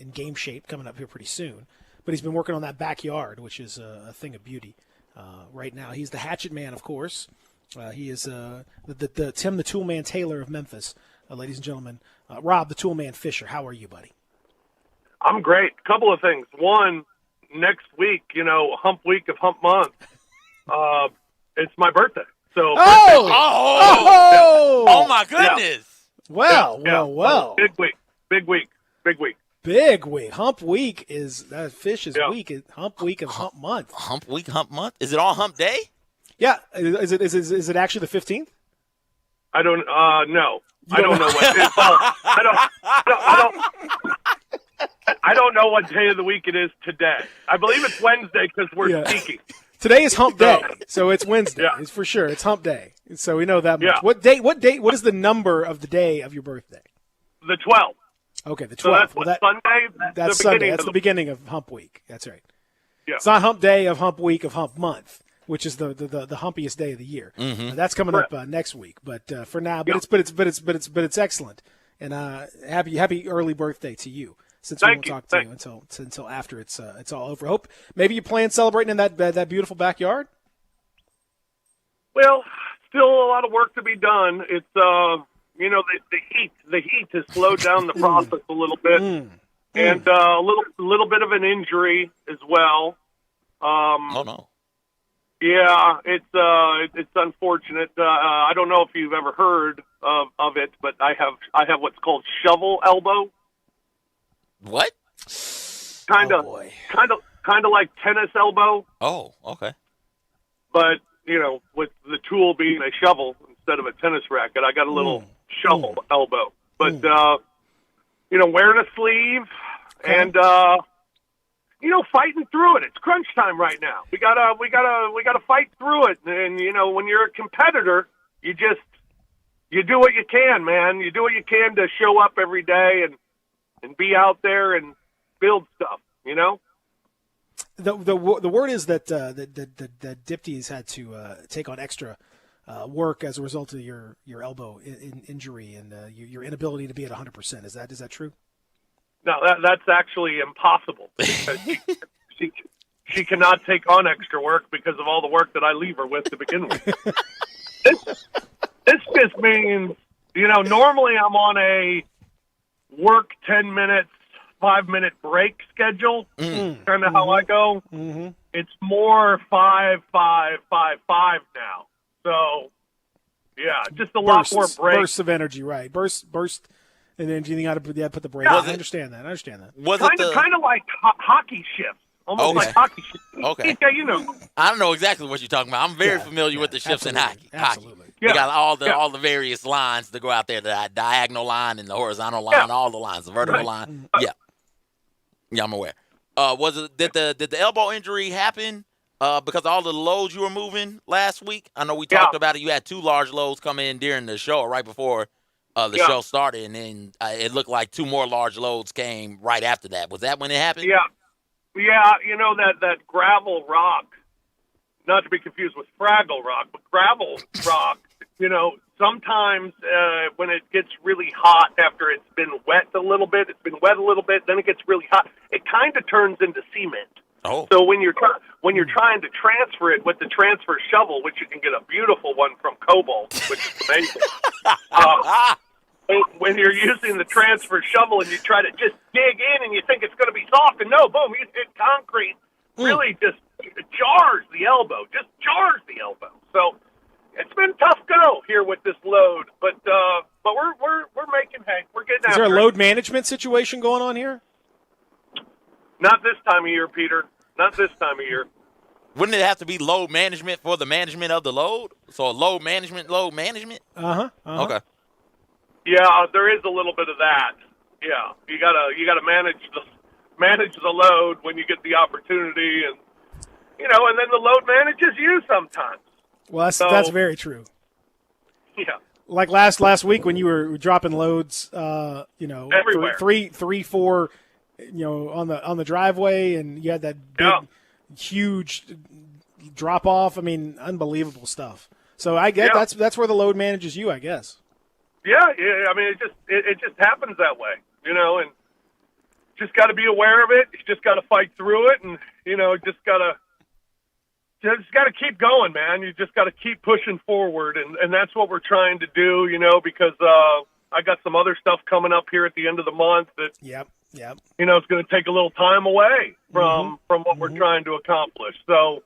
in game shape coming up here pretty soon. But he's been working on that backyard, which is a thing of beauty right now. He's the hatchet man, of course. He is the Tim the Toolman Taylor of Memphis, ladies and gentlemen. Rob the Toolman Fisher, how are you, buddy? I'm great. Couple of things. One, next week, hump week of hump month, it's my birthday. So oh my goodness. Yeah. Well. Big week. Big week. Hump week is that fish is week. Hump week of hump month. Hump week, hump month. Is it on hump day? Yeah. Is it actually the 15th? I don't no. I don't know what it is. I don't know what day of the week it is today. I believe it's Wednesday because we're speaking. Today is hump day, so it's Wednesday. Yeah. It's for sure. It's hump day. So we know that much. Yeah. What date? What is the number of the day of your birthday? The 12th. Okay, the 12th. So that's Sunday? That's Sunday. That's the beginning of hump week. That's right. Yeah. It's not hump day of hump week of hump month, which is the humpiest day of the year. Mm-hmm. That's coming up next week. But for now, it's excellent. And happy early birthday to you. Since we won't talk to you until after it's all over. Hope maybe you plan celebrating in that beautiful backyard. Well, still a lot of work to be done. It's the heat has slowed down the process a little bit, and a little bit of an injury as well. Oh no. Yeah, it's unfortunate. I don't know if you've ever heard of it, but I have what's called shovel elbow. What? Kind of like tennis elbow. Oh, okay. But with the tool being a shovel instead of a tennis racket, I got a little shovel elbow. But wearing a sleeve and fighting through it. It's crunch time right now. We gotta fight through it. And when you're a competitor, you do what you can, man. You do what you can to show up every day and be out there and build stuff, The word is that Dipty's had to take on extra work as a result of your elbow injury and your inability to be at 100%. Is that true? No, that's actually impossible. She cannot take on extra work because of all the work that I leave her with to begin with. This just means, normally I'm on a work 10 minutes, 5-minute break schedule, kind of how I go. Mm-hmm. It's more 5, 5, 5, 5 now. So, yeah, just a lot more breaks. Bursts of energy, right? Burst, and then you got to put the break. Yeah, I understand that. Was kind of like hockey shifts. Almost like hockey shifts. Okay. Yeah, I don't know exactly what you're talking about. I'm very familiar with the shifts in hockey. Absolutely. You got all the various lines to go out there, the diagonal line and the horizontal line, all the lines, the vertical line. Yeah, I'm aware. Did the elbow injury happen because of all the loads you were moving last week? I know we talked about it. You had 2 large loads come in during the show, right before the show started, and then it looked like 2 more large loads came right after that. Was that when it happened? Yeah. That gravel rock, not to be confused with Fraggle Rock, but gravel rock, sometimes when it gets really hot after it's been wet a little bit, then it gets really hot, it kind of turns into cement. Oh. So when you're trying to transfer it with the transfer shovel, which you can get a beautiful one from Cobalt, which is amazing, when you're using the transfer shovel and you try to just dig in and you think it's going to be soft, and no, boom, you hit concrete, really just jars the elbow. So it's been tough go here with this load, but we're making hay. We're getting after it. Is there a load management situation going on here? Not this time of year, Peter. Not this time of year. Wouldn't it have to be load management for the management of the load? So load management. Okay. Yeah, there is a little bit of that. Yeah, you gotta manage the load when you get the opportunity, and and then the load manages you sometimes. Well, that's very true. Yeah. Like last week when you were dropping loads, everywhere. three, 4, on the driveway, and you had that big, huge drop off. I mean, unbelievable stuff. So I guess that's where the load manages you, I guess. Yeah. I mean, it just happens that way, and just got to be aware of it. You just got to fight through it, and just got to keep going, man. You just got to keep pushing forward, and that's what we're trying to do. Because I got some other stuff coming up here at the end of the month that Yep. it's going to take a little time away from what we're trying to accomplish. So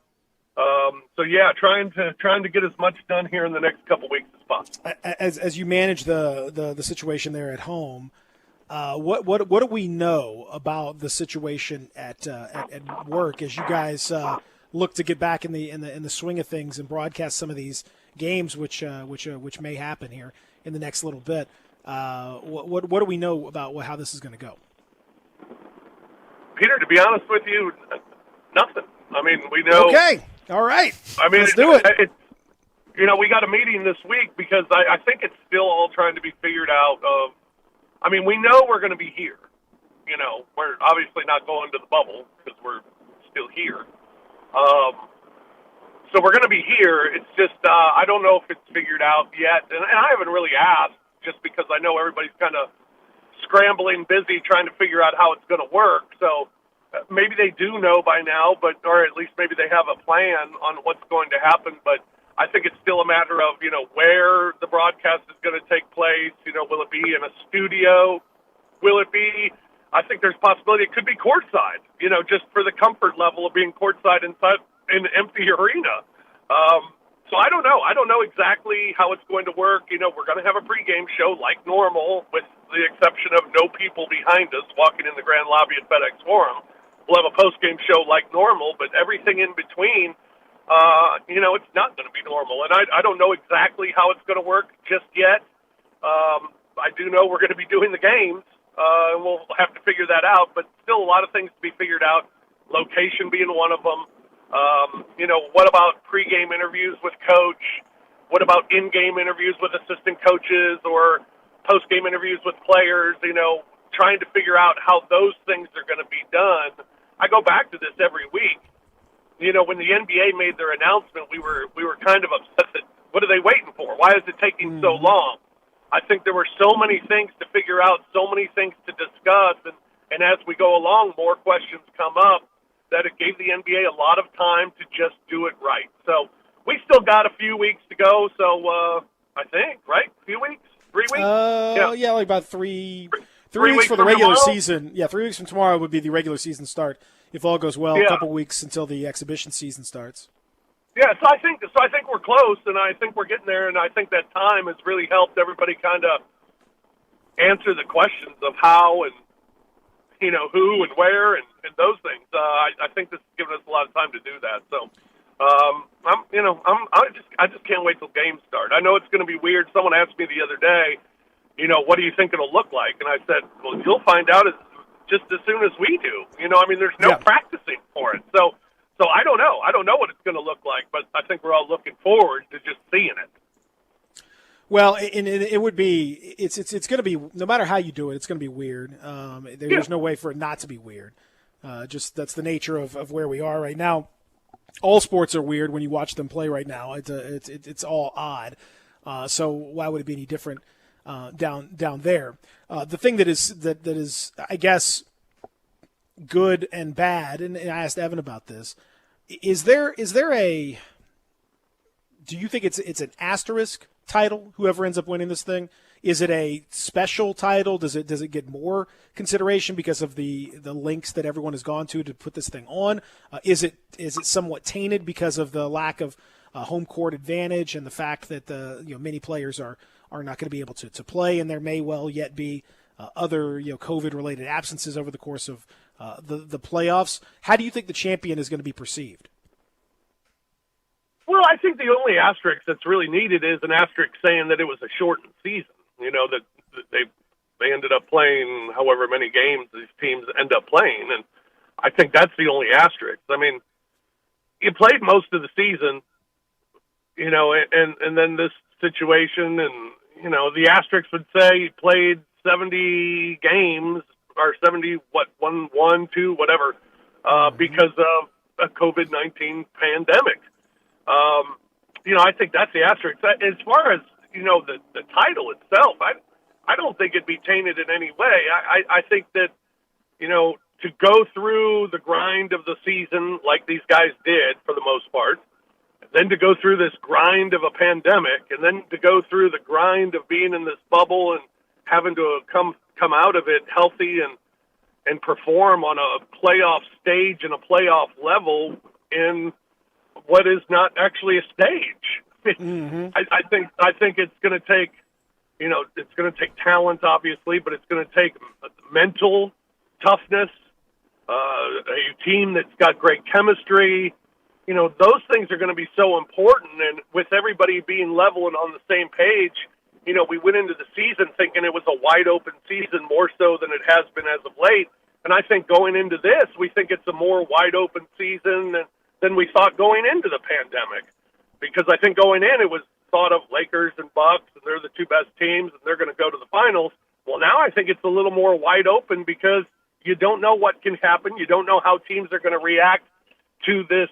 yeah, trying to get as much done here in the next couple weeks as possible. As you manage the situation there at home, what do we know about the situation at work as you guys look to get back in the swing of things and broadcast some of these games, which may happen here in the next little bit? What do we know about how this is going to go? Peter, to be honest with you, nothing. I mean, we know. Okay. All right. I mean, let's do it. We got a meeting this week because I think it's still all trying to be figured out. We know we're going to be here. We're obviously not going to the bubble because we're still here. So we're going to be here. It's just I don't know if it's figured out yet, and I haven't really asked just because I know everybody's kind of scrambling, busy, trying to figure out how it's going to work. So maybe they do know by now, or at least maybe they have a plan on what's going to happen. But I think it's still a matter of, where the broadcast is going to take place. Will it be in a studio? Will it be, I think there's a possibility it could be courtside, just for the comfort level of being courtside inside an empty arena. So I don't know. I don't know exactly how it's going to work. We're going to have a pregame show like normal, with the exception of no people behind us walking in the grand lobby at FedEx Forum. We'll have a postgame show like normal, but everything in between, it's not going to be normal. And I don't know exactly how it's going to work just yet. I do know we're going to be doing the games, and we'll have to figure that out, but still a lot of things to be figured out, location being one of them. What about pregame interviews with coach? What about in-game interviews with assistant coaches or post-game interviews with players? Trying to figure out how those things are going to be done. I go back to this every week. When the NBA made their announcement, we were kind of upset that, what are they waiting for? Why is it taking so long? I think there were so many things to figure out, so many things to discuss, and as we go along, more questions come up, that it gave the NBA a lot of time to just do it right. So we still got a few weeks to go. So I think, right? A few weeks? 3 weeks? Yeah, like about three weeks for the regular season. Yeah, 3 weeks from tomorrow would be the regular season start. If all goes well, a couple weeks until the exhibition season starts. Yeah, so I think we're close, and I think we're getting there, and I think that time has really helped everybody kind of answer the questions of how and who and where and those things. I think this has given us a lot of time to do that. So, I just can't wait till games start. I know it's going to be weird. Someone asked me the other day, what do you think it'll look like? And I said, well, you'll find out just as soon as we do. There's no practicing for it. So I don't know. I don't know what it's going to look like, but I think we're all looking forward to just seeing it. Well, and it would be it's going to be, no matter how you do it, it's going to be weird. There's no way for it not to be weird. Just that's the nature of where we are right now. All sports are weird when you watch them play right now. It's all odd. So why would it be any different down there? The thing that is I guess good and bad, and I asked Evan about this. Is there a? Do you think it's an asterisk title? Whoever ends up winning this thing, is it a special title? Does it get more consideration because of the links that everyone has gone to put this thing on? Is it somewhat tainted because of the lack of home court advantage and the fact that many players are not going to be able to play, and there may well yet be other COVID related absences over the course of the playoffs? How do you think the champion is going to be perceived? Well, I think the only asterisk that's really needed is an asterisk saying that it was a shortened season. That they ended up playing however many games these teams end up playing, and I think that's the only asterisk. I mean, you played most of the season, and then this situation, and the asterisk would say you played 70 games or 70 1, 2, whatever, because of a COVID-19 pandemic. I think that's the asterisk. As far as, the title itself, I don't think it'd be tainted in any way. I think that, to go through the grind of the season like these guys did for the most part, then to go through this grind of a pandemic, and then to go through the grind of being in this bubble and having to come out of it healthy and perform on a playoff stage and a playoff level in what is not actually a stage. Mm-hmm. I think it's going to take, it's going to take talent, obviously, but it's going to take mental toughness, a team that's got great chemistry. Those things are going to be so important. And with everybody being level and on the same page, we went into the season thinking it was a wide open season more so than it has been as of late. And I think going into this, we think it's a more wide open season than we thought going into the pandemic. Because I think going in, it was thought of Lakers and Bucks, and they're the two best teams, and they're going to go to the finals. Well, now I think it's a little more wide open because you don't know what can happen. You don't know how teams are going to react to this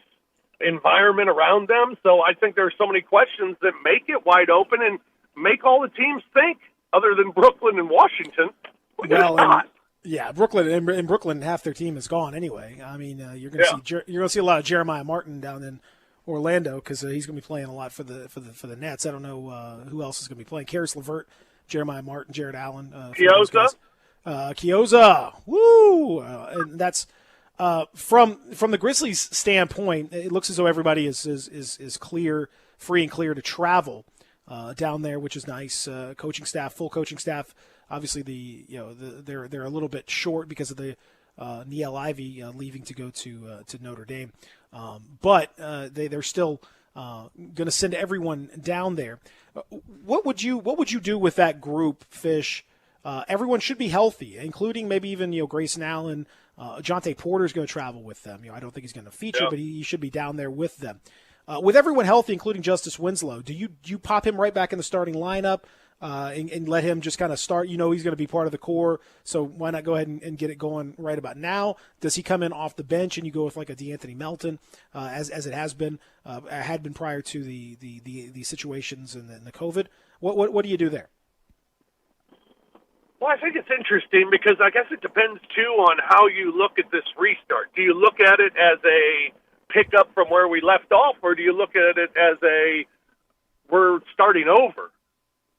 environment around them. So I think there are so many questions that make it wide open and make all the teams think, other than Brooklyn and Washington. Yeah, Brooklyn, half their team is gone anyway. I mean, you're going to see a lot of Jeremiah Martin down in Orlando because he's going to be playing a lot for the Nets. I don't know who else is going to be playing. Karis LeVert, Jeremiah Martin, Jared Allen, Chiozza, woo! And that's from the Grizzlies' standpoint. It looks as though everybody is clear, free and clear to travel down there, which is nice. Coaching staff, full coaching staff. Obviously, they're a little bit short because of the Niele Ivey leaving to go to Notre Dame, but they're still going to send everyone down there. What would you do with that group, Fish? Everyone should be healthy, including maybe even Grayson Allen. Jonte Porter is going to travel with them. I don't think he's going to feature, but he should be down there with them. With everyone healthy, including Justice Winslow, do you pop him right back in the starting lineup? And let him just kind of start. He's going to be part of the core, so why not go ahead and get it going right about now? Does he come in off the bench and you go with like a DeAnthony Melton, as it had been prior to the situations and the COVID? What do you do there? Well, I think it's interesting because I guess it depends too on how you look at this restart. Do you look at it as a pickup from where we left off, or do you look at it as we're starting over?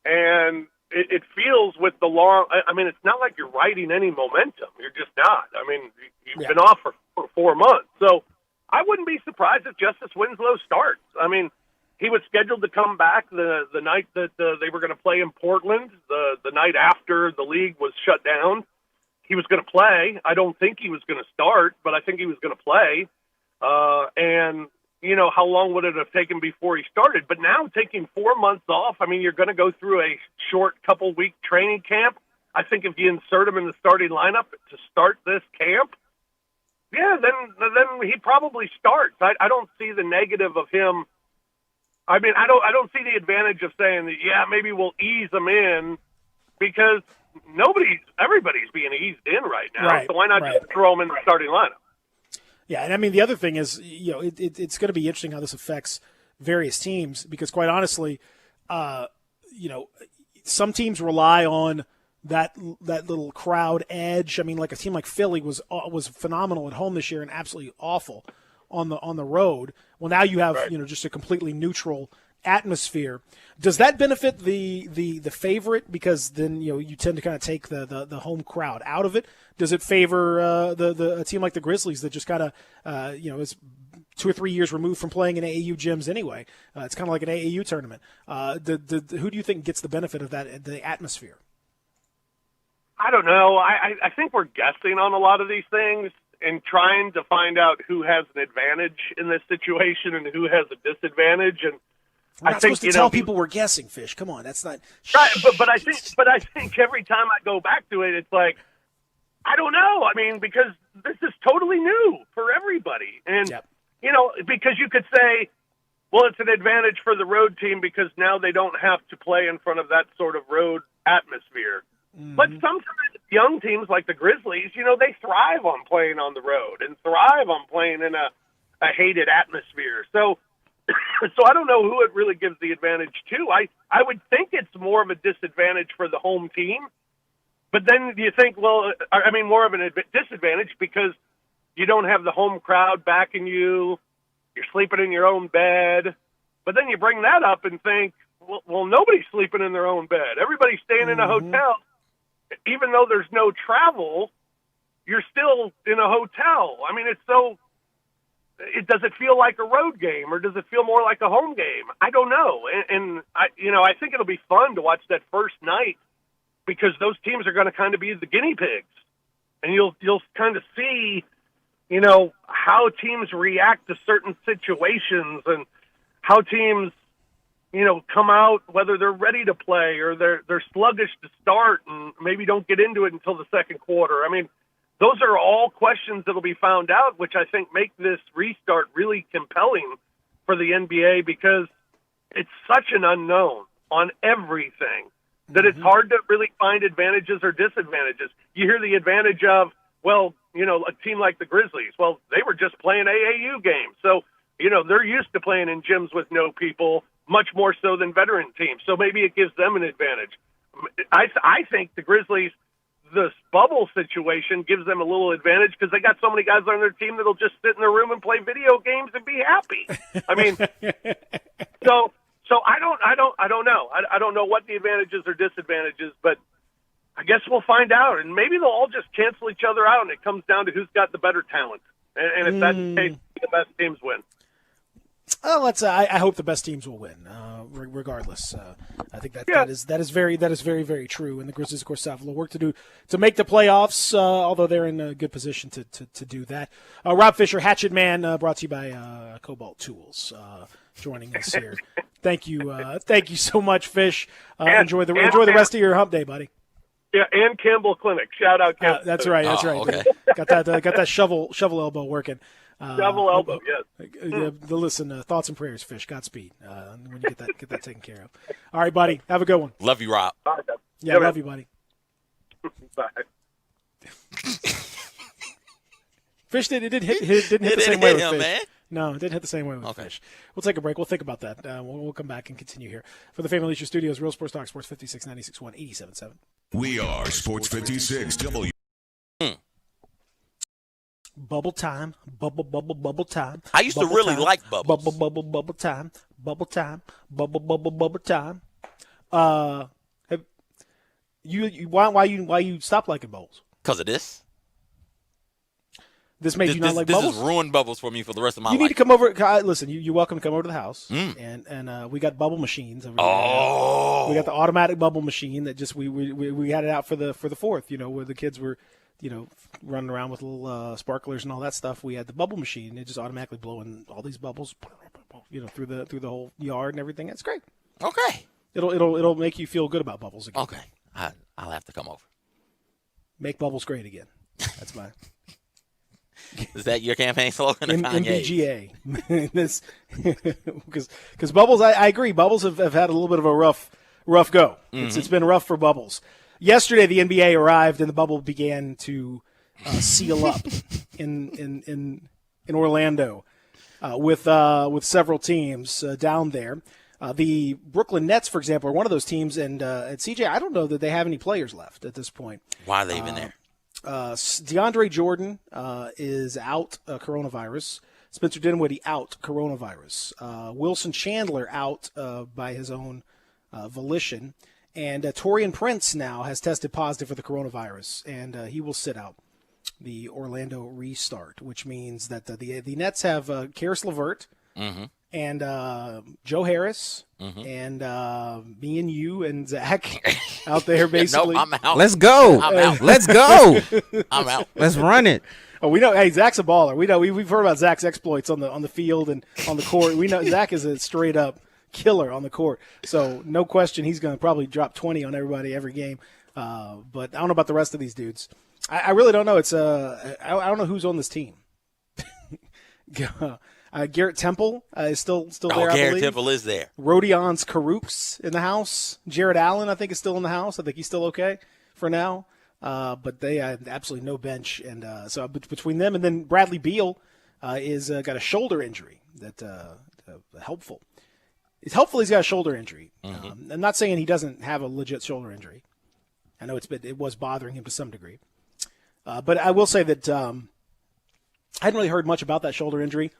And it feels with the long – I mean, it's not like you're riding any momentum. You're just not. I mean, you've been off for 4 months. So I wouldn't be surprised if Justice Winslow starts. I mean, he was scheduled to come back the night that they were going to play in Portland, the night after the league was shut down. He was going to play. I don't think he was going to start, but I think he was going to play. And – how long would it have taken before he started? But now taking 4 months off, I mean, you're going to go through a short couple-week training camp. I think if you insert him in the starting lineup to start this camp, then he probably starts. I don't see the negative of him. I mean, I don't see the advantage of saying that, maybe we'll ease him in because everybody's being eased in right now. Right, so why not just throw him in the starting lineup? Yeah, and I mean, the other thing is, it's going to be interesting how this affects various teams because, quite honestly, some teams rely on that little crowd edge. I mean, like a team like Philly was phenomenal at home this year and absolutely awful on the road. Well, now you have just a completely neutral atmosphere. Does that benefit the favorite because then you tend to kind of take the home crowd out of it? Does it favor a team like the Grizzlies that just kind of is 2 or 3 years removed from playing in AAU gyms anyway? It's kind of like an AAU tournament. Who do you think gets the benefit of that, the atmosphere? I don't know. I think we're guessing on a lot of these things and trying to find out who has an advantage in this situation and who has a disadvantage. And we're not supposed to tell people we're guessing, Fish. Come on, that's not right. But I think every time I go back to it, it's like I don't know. I mean, because this is totally new for everybody, and because you could say, well, it's an advantage for the road team because now they don't have to play in front of that sort of road atmosphere. Mm-hmm. But sometimes young teams like the Grizzlies, they thrive on playing on the road and thrive on playing in a hated atmosphere. So I don't know who it really gives the advantage to. I would think it's more of a disadvantage for the home team But then you think, well, I mean, more of an disadvantage because you don't have the home crowd backing you. You're sleeping in your own bed. But then you bring that up and think, well, nobody's sleeping in their own bed. Everybody's staying in a hotel. Even though there's no travel, you're still in a hotel. I mean, does it feel like a road game or does it feel more like a home game? I don't know. And I think it'll be fun to watch that first night because those teams are going to kind of be the guinea pigs. And you'll kind of see, how teams react to certain situations and how teams, come out, whether they're ready to play or they're sluggish to start and maybe don't get into it until the second quarter. I mean, those are all questions that'll be found out, which I think make this restart really compelling for the NBA because it's such an unknown on everything that it's hard to really find advantages or disadvantages. You hear the advantage of, a team like the Grizzlies. Well, they were just playing AAU games. So, they're used to playing in gyms with no people, much more so than veteran teams. So maybe it gives them an advantage. I think the Grizzlies, this bubble situation gives them a little advantage because they got so many guys on their team that'll just sit in their room and play video games and be happy. I mean, so I don't know. I don't know what the advantages or disadvantages, but I guess we'll find out. And maybe they'll all just cancel each other out, and it comes down to who's got the better talent. And if that's the case, the best teams win. Well, I hope the best teams will win, regardless. I think that is very, very true. And the Grizzlies, of course, have a little work to do to make the playoffs. Although they're in a good position to do that. Rob Fisher, Hatchet Man, brought to you by Cobalt Tools, joining us here. Thank you so much, Fish. Enjoy the rest of your hump day, buddy. Yeah, and Campbell Clinic. Shout out Campbell. That's right. Okay. Got that shovel elbow working. Shovel elbow, yes. Listen, thoughts and prayers, Fish. Godspeed when you get that taken care of. All right, buddy. Have a good one. Love you, Rob. Yeah, love you, buddy. Bye. Fish didn't hit the same way with Fish. Man. No, it didn't hit the same way with Fish. We'll take a break. We'll think about that. We'll come back and continue here. For the Family Leisure Studios, Real Sports Talk, Sports 56, 96.1, 87.7. We are Sports 56 W. Bubble time, bubble time. I used to really like bubbles. Bubble time. Why you stopped liking bubbles? Because of this. This made you not like bubbles? This has ruined bubbles for me for the rest of my life. You need to come over. Listen, you're welcome to come over to the house, and we got bubble machines over here. We got the automatic bubble machine that just we had it out for the 4th. Where the kids were, running around with little sparklers and all that stuff. We had the bubble machine. It just automatically blowing all these bubbles, through the whole yard and everything. It's great. Okay. It'll make you feel good about bubbles again. Okay. I'll have to come over. Make bubbles great again. That's mine. Is that your campaign slogan? MBGA. Because Bubbles, I agree. Bubbles have had a little bit of a rough go. It's been rough for Bubbles. Yesterday, the NBA arrived and the bubble began to seal up in Orlando with several teams down there. The Brooklyn Nets, for example, are one of those teams. And at CJ, I don't know that they have any players left at this point. Why are they even there? DeAndre Jordan is out coronavirus. Spencer Dinwiddie out coronavirus. Wilson Chandler out by his own volition. And Taurean Prince now has tested positive for the coronavirus, and he will sit out the Orlando restart, which means that the Nets have Karis LeVert and Joe Harris and me and you and Zach out there basically. Nope, I'm out. Let's go. I'm out. Let's go. I'm out. Let's run it. Oh, we know. Hey, Zach's a baller. We know. We've heard about Zach's exploits on the field and on the court. We know Zach is a straight up killer on the court. So no question, he's going to probably drop 20 on everybody every game. But I don't know about the rest of these dudes. I really don't know. It's I don't know who's on this team. Garrett Temple is still there. I Garrett believe. Temple is there. Rodion's Karooks in the house. Jared Allen, I think, is still in the house. I think he's still okay for now. But they have absolutely no bench, and so between them and then Bradley Beal is got a shoulder injury that helpful. It's helpful he's got a shoulder injury. I'm not saying he doesn't have a legit shoulder injury, I know it was bothering him to some degree. But I will say that I hadn't really heard much about that shoulder injury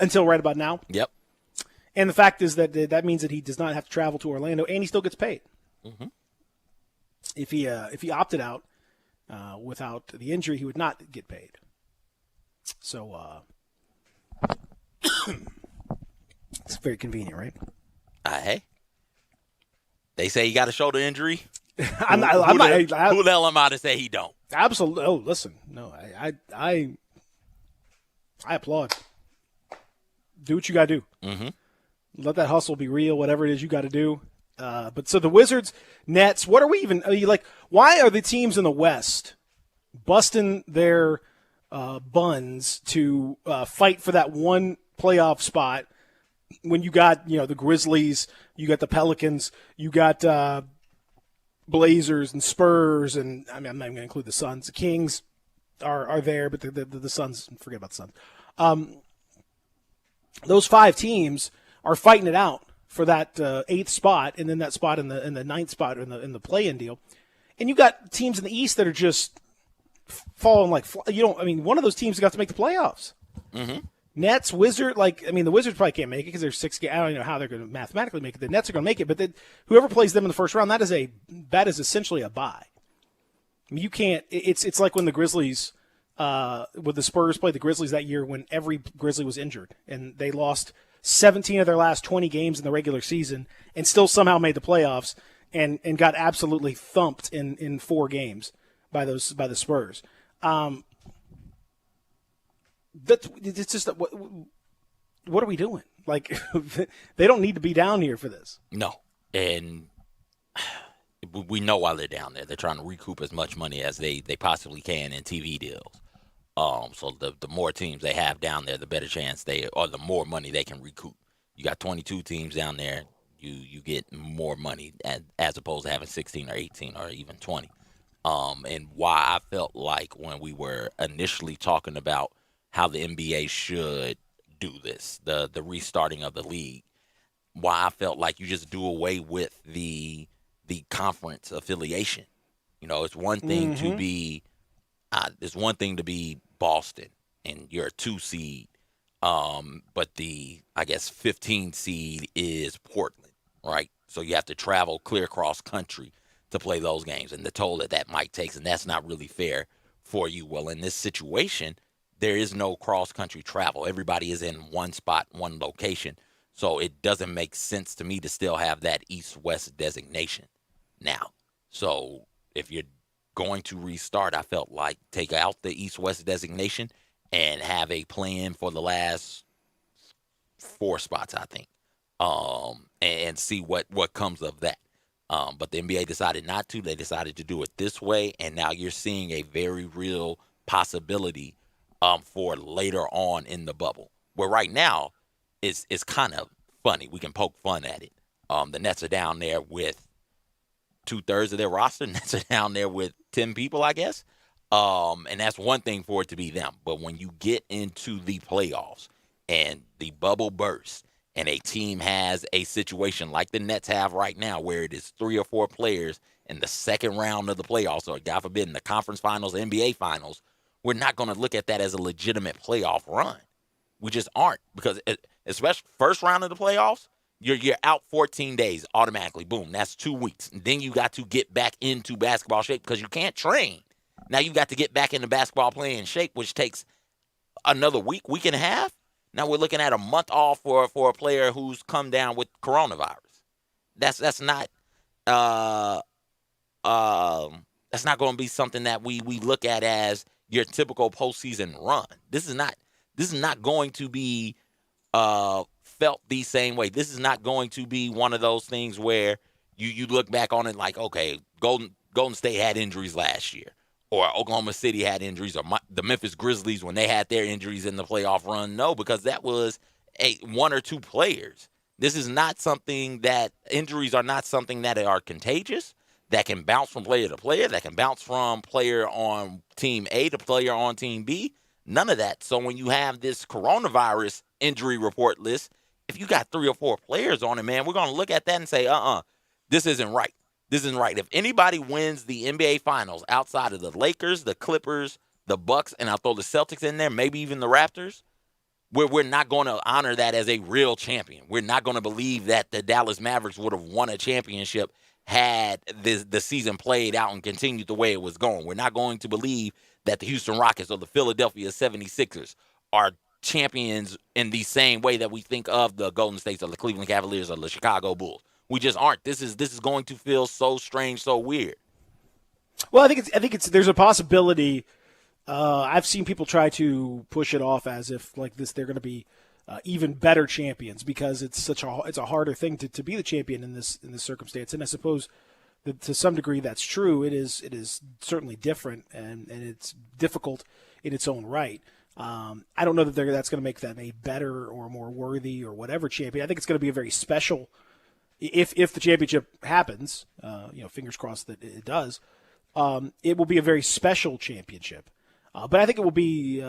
until right about now. Yep. And the fact is that means that he does not have to travel to Orlando, and he still gets paid. Mm-hmm. If he opted out without the injury, he would not get paid. So it's very convenient, right? Hey, they say he got a shoulder injury. Who the hell am I to say he don't? Absolutely. Oh, listen. No, I applaud. Do what you got to do. Mm-hmm. Let that hustle be real, whatever it is you got to do. But so the Wizards, Nets, what are we even why are the teams in the West busting their buns to fight for that one playoff spot when you got, the Grizzlies, you got the Pelicans, you got Blazers and Spurs, and I'm not even going to include the Suns. The Kings are there, but the Suns, forget about the Suns. Those 5 teams are fighting it out for that 8th spot, and then that spot in the 9th spot in the play-in deal. And you got teams in the East that are just falling like one of those teams got to make the playoffs. Mm-hmm. Nets, Wizards, the Wizards probably can't make it because they're 6 games. I don't know how they're going to mathematically make it. The Nets are going to make it, but whoever plays them in the first round, that is essentially a bye. I mean, you can't. It's like when the Grizzlies, with the Spurs played the Grizzlies that year when every Grizzly was injured and they lost 17 of their last 20 games in the regular season and still somehow made the playoffs and got absolutely thumped in 4 games by the Spurs. It's just what are we doing? They don't need to be down here for this. No, and we know why they're down there. They're trying to recoup as much money as they possibly can in TV deals. So the more teams they have down there, the better chance the more money they can recoup. You got 22 teams down there, you get more money as opposed to having 16 or 18 or even 20. And why I felt like when we were initially talking about how the NBA should do this, the restarting of the league, why I felt like you just do away with the conference affiliation. It's one thing to be Boston and you're a 2 seed, but the 15 seed is Portland, right? So you have to travel clear across country to play those games, and the toll that might take, and that's not really fair for you. Well, in this situation, there is no cross-country travel. Everybody is in one spot, one location, so it doesn't make sense to me to still have that East-West designation now. So if you're going to restart, I felt like take out the East-West designation and have a plan for the last 4 spots, I think, and see what comes of that. But the NBA decided not to. They decided to do it this way, and now you're seeing a very real possibility for later on in the bubble. Where right now, it's kind of funny. We can poke fun at it. The Nets are down there with 2/3 of their roster. Nets are down there with 10 people, I guess. And that's one thing for it to be them. But when you get into the playoffs and the bubble bursts, and a team has a situation like the Nets have right now where it is 3 or 4 players in the second round of the playoffs, or God forbid in the conference finals, NBA finals, we're not going to look at that as a legitimate playoff run. We just aren't, because especially first round of the playoffs, you're out 14 days automatically. Boom, that's 2 weeks. And then you got to get back into basketball shape because you can't train. Now you got to get back into basketball playing shape, which takes another week and a half. Now we're looking at a month off for a player who's come down with coronavirus. That's not going to be something that we look at as your typical postseason run. This is not going to be felt the same way. This is not going to be one of those things where you look back on it like, okay, Golden State had injuries last year, or Oklahoma City had injuries, or the Memphis Grizzlies when they had their injuries in the playoff run. No, because that was 1 or 2 players. This is not something that injuries are not something that are contagious, that can bounce from player to player, that can bounce from player on team A to player on team B. None of that. So when you have this coronavirus injury report list, if you got 3 or 4 players on it, man, we're going to look at that and say, this isn't right. This isn't right. If anybody wins the NBA Finals outside of the Lakers, the Clippers, the Bucks, and I'll throw the Celtics in there, maybe even the Raptors, we're not going to honor that as a real champion. We're not going to believe that the Dallas Mavericks would have won a championship had the season played out and continued the way it was going. We're not going to believe that the Houston Rockets or the Philadelphia 76ers are champions in the same way that we think of the Golden State or the Cleveland Cavaliers or the Chicago Bulls. We just aren't. This is going to feel so strange, so weird. Well, I think it's there's a possibility. I've seen people try to push it off as if like this they're going to be even better champions because it's a harder thing to be the champion in this circumstance. And I suppose that to some degree that's true. It is certainly different and it's difficult in its own right. I don't know that that's going to make them a better or more worthy or whatever champion. I think it's going to be a very special. If the championship happens, fingers crossed that it does, it will be a very special championship. But I think it will be,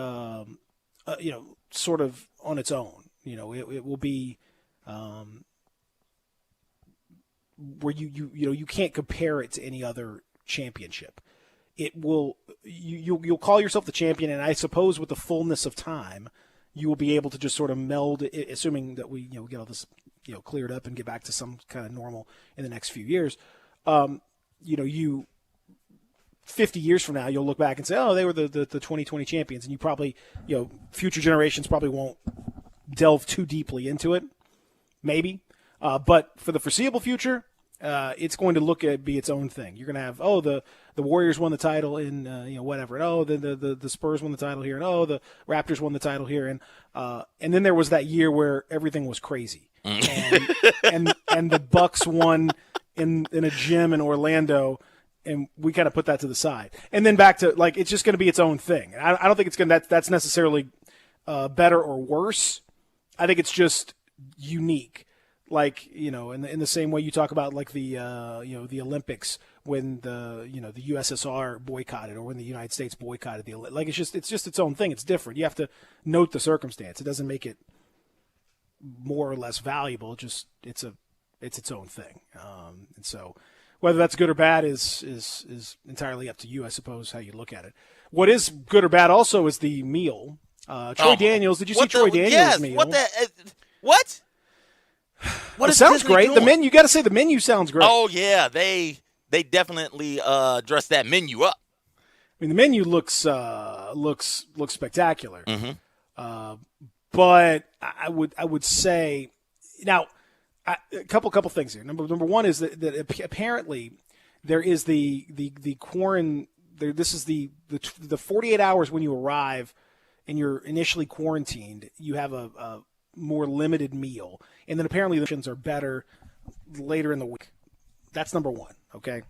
sort of on its own. It will be where you can't compare it to any other championship. It will you'll call yourself the champion, and I suppose with the fullness of time, you will be able to just sort of meld, assuming that we get all this cleared up and get back to some kind of normal in the next few years. 50 years from now, you'll look back and say, oh, they were the 2020 champions. And you probably, future generations probably won't delve too deeply into it, maybe. But for the foreseeable future, it's going to be its own thing. You're going to have, the Warriors won the title in, whatever. And, the Spurs won the title here. And, the Raptors won the title here. And then there was that year where everything was crazy. And the Bucks won in a gym in Orlando, and we kind of put that to the side. And then back to it's just going to be its own thing. I don't think it's going to that's necessarily better or worse. I think it's just unique. In the same way you talk about the Olympics when the USSR boycotted or when the United States boycotted the Olympics. It's just its own thing. It's different. You have to note the circumstance. It doesn't make it more or less valuable. It's its own thing. And so whether that's good or bad is entirely up to you, I suppose, how you look at it. What is good or bad also is the meal. Troy Daniels. Did you see Troy Daniels' meal? What? It sounds great. Doing? The menu. You got to say the menu sounds great. Oh yeah, they definitely dressed that menu up. I mean, the menu looks spectacular. Mm-hmm. But I would say now a couple things here. Number one is that apparently there is the quarantine. This is the 48 hours when you arrive and you're initially quarantined. You have a more limited meal, and then apparently the options are better later in the week. That's number one. Okay.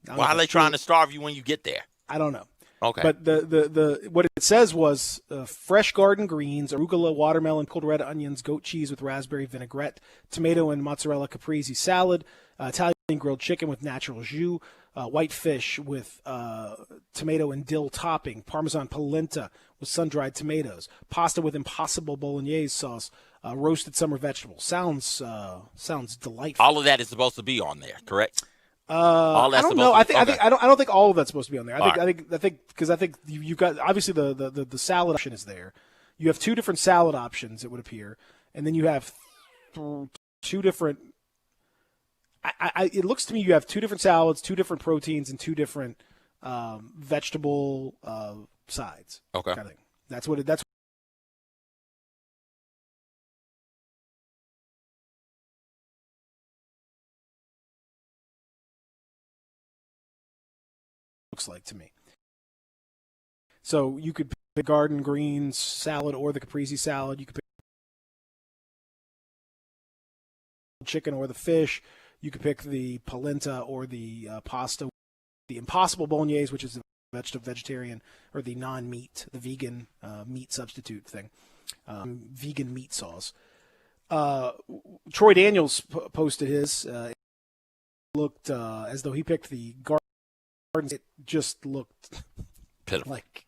Why are they trying to starve you when you get there? I don't know. Okay. But the what it says was fresh garden greens, arugula, watermelon, pickled red onions, goat cheese with raspberry vinaigrette, tomato and mozzarella caprese salad, Italian grilled chicken with natural jus, white fish with tomato and dill topping, Parmesan polenta with sun-dried tomatoes, pasta with Impossible Bolognese sauce, roasted summer vegetables. Sounds delightful. All of that is supposed to be on there, correct? I don't know. I don't think all of that's supposed to be on there. I think because you've got obviously the salad option is there. You have two different salad options, it would appear, and then you have two different. It looks to me you have two different salads, two different proteins, and two different vegetable sides. Okay, kind of thing. That's what that's. Looks like to me. So you could pick the garden greens salad or the caprese salad. You could pick chicken or the fish. You could pick the polenta or the pasta, the Impossible Bolognese, which is the vegetarian or the non-meat, the vegan meat substitute thing, vegan meat sauce. Troy Daniels posted his. It looked as though he picked the garden. It just looked like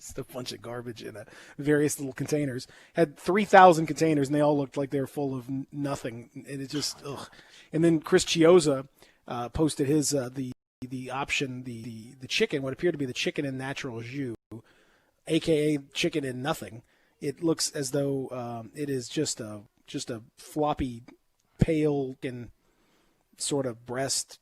just a bunch of garbage in various little containers. Had 3,000 containers, and they all looked like they were full of nothing. And it just, ugh. And then Chris Chiozza posted his the option, the chicken, what appeared to be the chicken in natural jus, aka chicken in nothing. It looks as though it is just a floppy, pale and sort of breast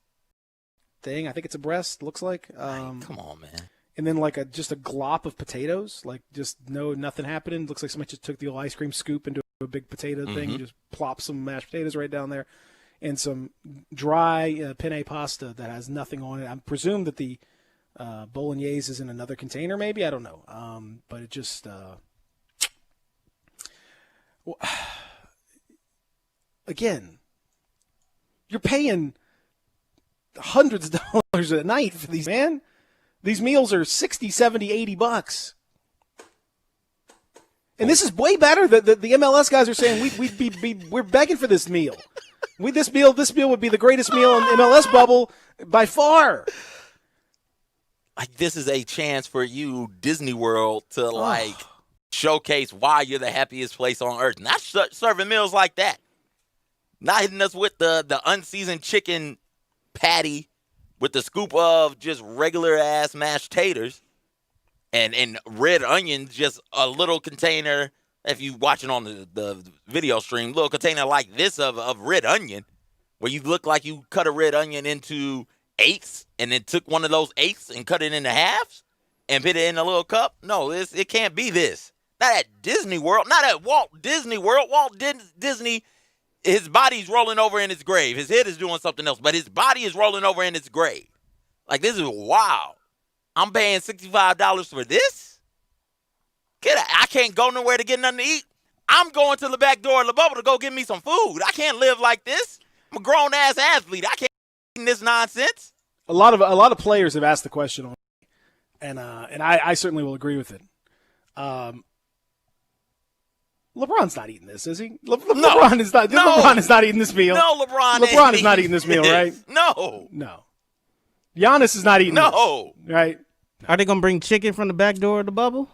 thing. I think it's a breast. Looks like. Come on, man. And then like just a glop of potatoes, like just nothing happening. Looks like somebody just took the old ice cream scoop into a big potato thing and just plopped some mashed potatoes right down there, and some dry penne pasta that has nothing on it. I presume that the bolognese is in another container, maybe. I don't know. But it just again, you're paying hundreds of dollars a night for these, man. These meals are 60, 70, 80 bucks. And this is way better. The MLS guys are saying we're begging for this meal. This meal would be the greatest meal in the MLS bubble by far. Like, this is a chance for you, Disney World, to showcase why you're the happiest place on earth. Not serving meals like that. Not hitting us with the unseasoned chicken patty with the scoop of just regular ass mashed taters and red onions, just a little container. If you watching on the video stream, little container like this of red onion, where you look like you cut a red onion into eighths and then took one of those eighths and cut it into halves and put it in a little cup. No, it can't be this. Not at Disney World. Not at Walt Disney World. Disney, his body's rolling over in his grave. His head is doing something else, but his body is rolling over in its grave. Like, this is wild. I'm paying $65 for this? I can't go nowhere to get nothing to eat. I'm going to the back door of the bubble to go get me some food. I can't live like this. I'm a grown-ass athlete. I can't eat this nonsense. A lot of players have asked the question, and I certainly will agree with it. LeBron's not eating this, is he? LeBron is not. No. LeBron is not eating this meal. No, LeBron is not eating this meal, right? No. Giannis is not eating this, right? Are they gonna bring chicken from the back door of the bubble?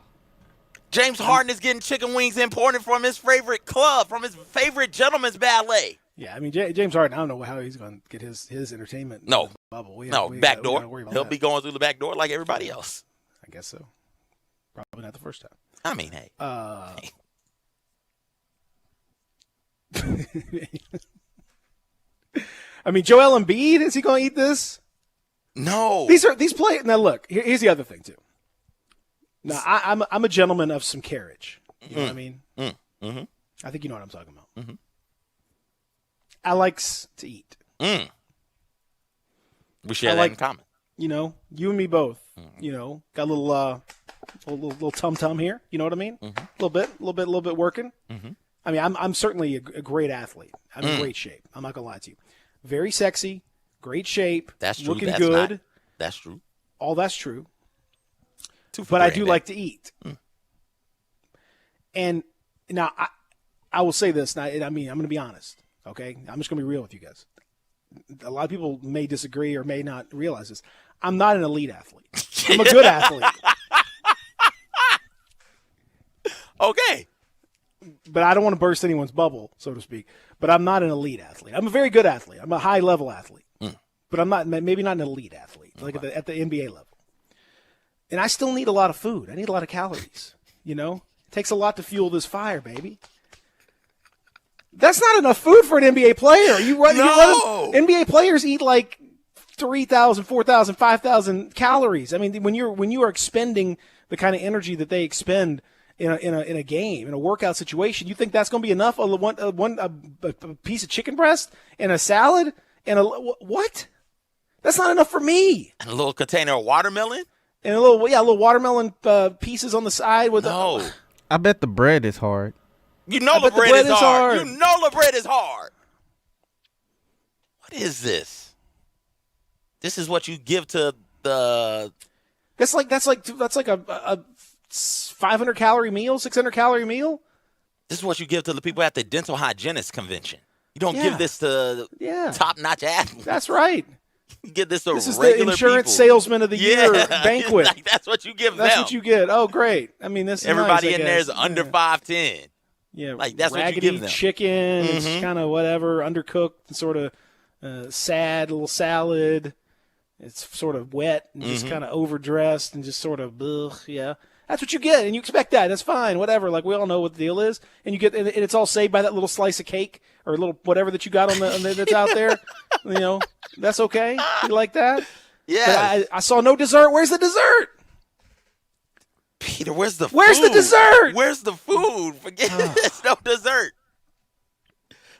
James Harden is getting chicken wings imported from his favorite club, from his favorite gentleman's ballet. Yeah, I mean, James Harden, I don't know how he's going to get his entertainment. No. In the bubble. Back door. He'll be going through the back door like everybody else. I guess so. Probably not the first time. I mean, hey. I mean, Joel Embiid, is he going to eat this? No. These players. Now, look, here's the other thing, too. Now, I'm a gentleman of some carriage. You know what I mean? Mm-hmm. I think you know what I'm talking about. Mm-hmm. I likes to eat. We share that in common. You know, you and me both. You know, got a little tum-tum here. You know what I mean? A little bit working. I mean, I'm certainly a great athlete. I'm in great shape. I'm not gonna lie to you. Very sexy, great shape. That's true. Looking good. That's true. All that's true. But I do like to eat. And now I will say this. Now, I mean, I'm going to be honest. Okay, I'm just going to be real with you guys. A lot of people may disagree or may not realize this. I'm not an elite athlete. I'm a good athlete. Okay. But I don't want to burst anyone's bubble, so to speak. But I'm not an elite athlete. I'm a very good athlete. I'm a high-level athlete. But I'm not, maybe not an elite athlete, like at the NBA level. And I still need a lot of food. I need a lot of calories, you know? It takes a lot to fuel this fire, baby. That's not enough food for an NBA player. NBA players eat like 3,000, 4,000, 5,000 calories. I mean, when you are expending the kind of energy that they expend in a game, in a workout situation, you think that's going to be enough? A piece of chicken breast and a salad and what? That's not enough for me. And a little container of watermelon? And a little watermelon pieces on the side with I bet the bread is hard. You know the bread is hard. You know the bread is hard. What is this? This is what you give to the. That's like a 500 calorie meal, 600 calorie meal. This is what you give to the people at the dental hygienist convention. You don't give this to top notch athletes. That's right. You give this to this is regular the insurance people. salesman of the year banquet. Like, that's what you give them. That's what you get. Oh, great. I mean, this is everybody nice, in there is under 5'10". Yeah, like that's raggedy what you give them. Chicken, it's kind of whatever, undercooked, sort of sad little salad. It's sort of wet and just kind of overdressed and just sort of, ugh, yeah. That's what you get, and you expect that. That's fine, whatever. Like, we all know what the deal is. And you get, and it's all saved by that little slice of cake or a little whatever that you got on the that's out there. You know, that's okay. You like that? Yeah. I saw no dessert. Where's the dessert? Peter, where's the food? Where's the dessert? Where's the food? Forget there's no dessert.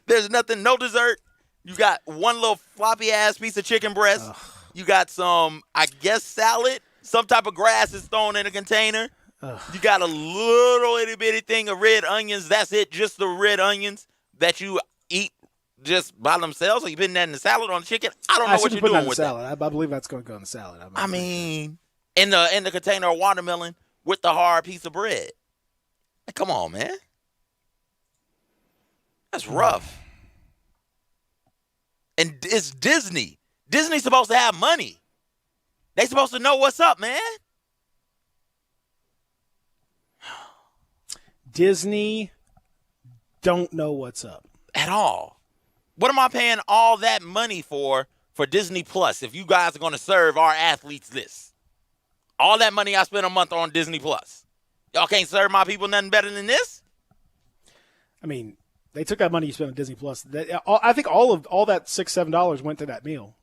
There's nothing, no dessert. You got one little floppy ass piece of chicken breast. You got some, I guess, salad. Some type of grass is thrown in a container. You got a little itty bitty thing of red onions. That's it, just the red onions that you eat just by themselves. Or you putting that in the salad on the chicken? I don't know what you're doing with salad. that. I believe that's going to go in the salad. I mean, in the container of watermelon with the hard piece of bread. Like, come on, man. That's rough. And it's Disney. Disney's supposed to have money. They supposed to know what's up, man. Disney don't know what's up. At all. What am I paying all that money for Disney Plus if you guys are going to serve our athletes this? All that money I spend a month on Disney Plus. Y'all can't serve my people nothing better than this? I mean, they took that money you spent on Disney Plus. I think all that $6-7 went to that meal.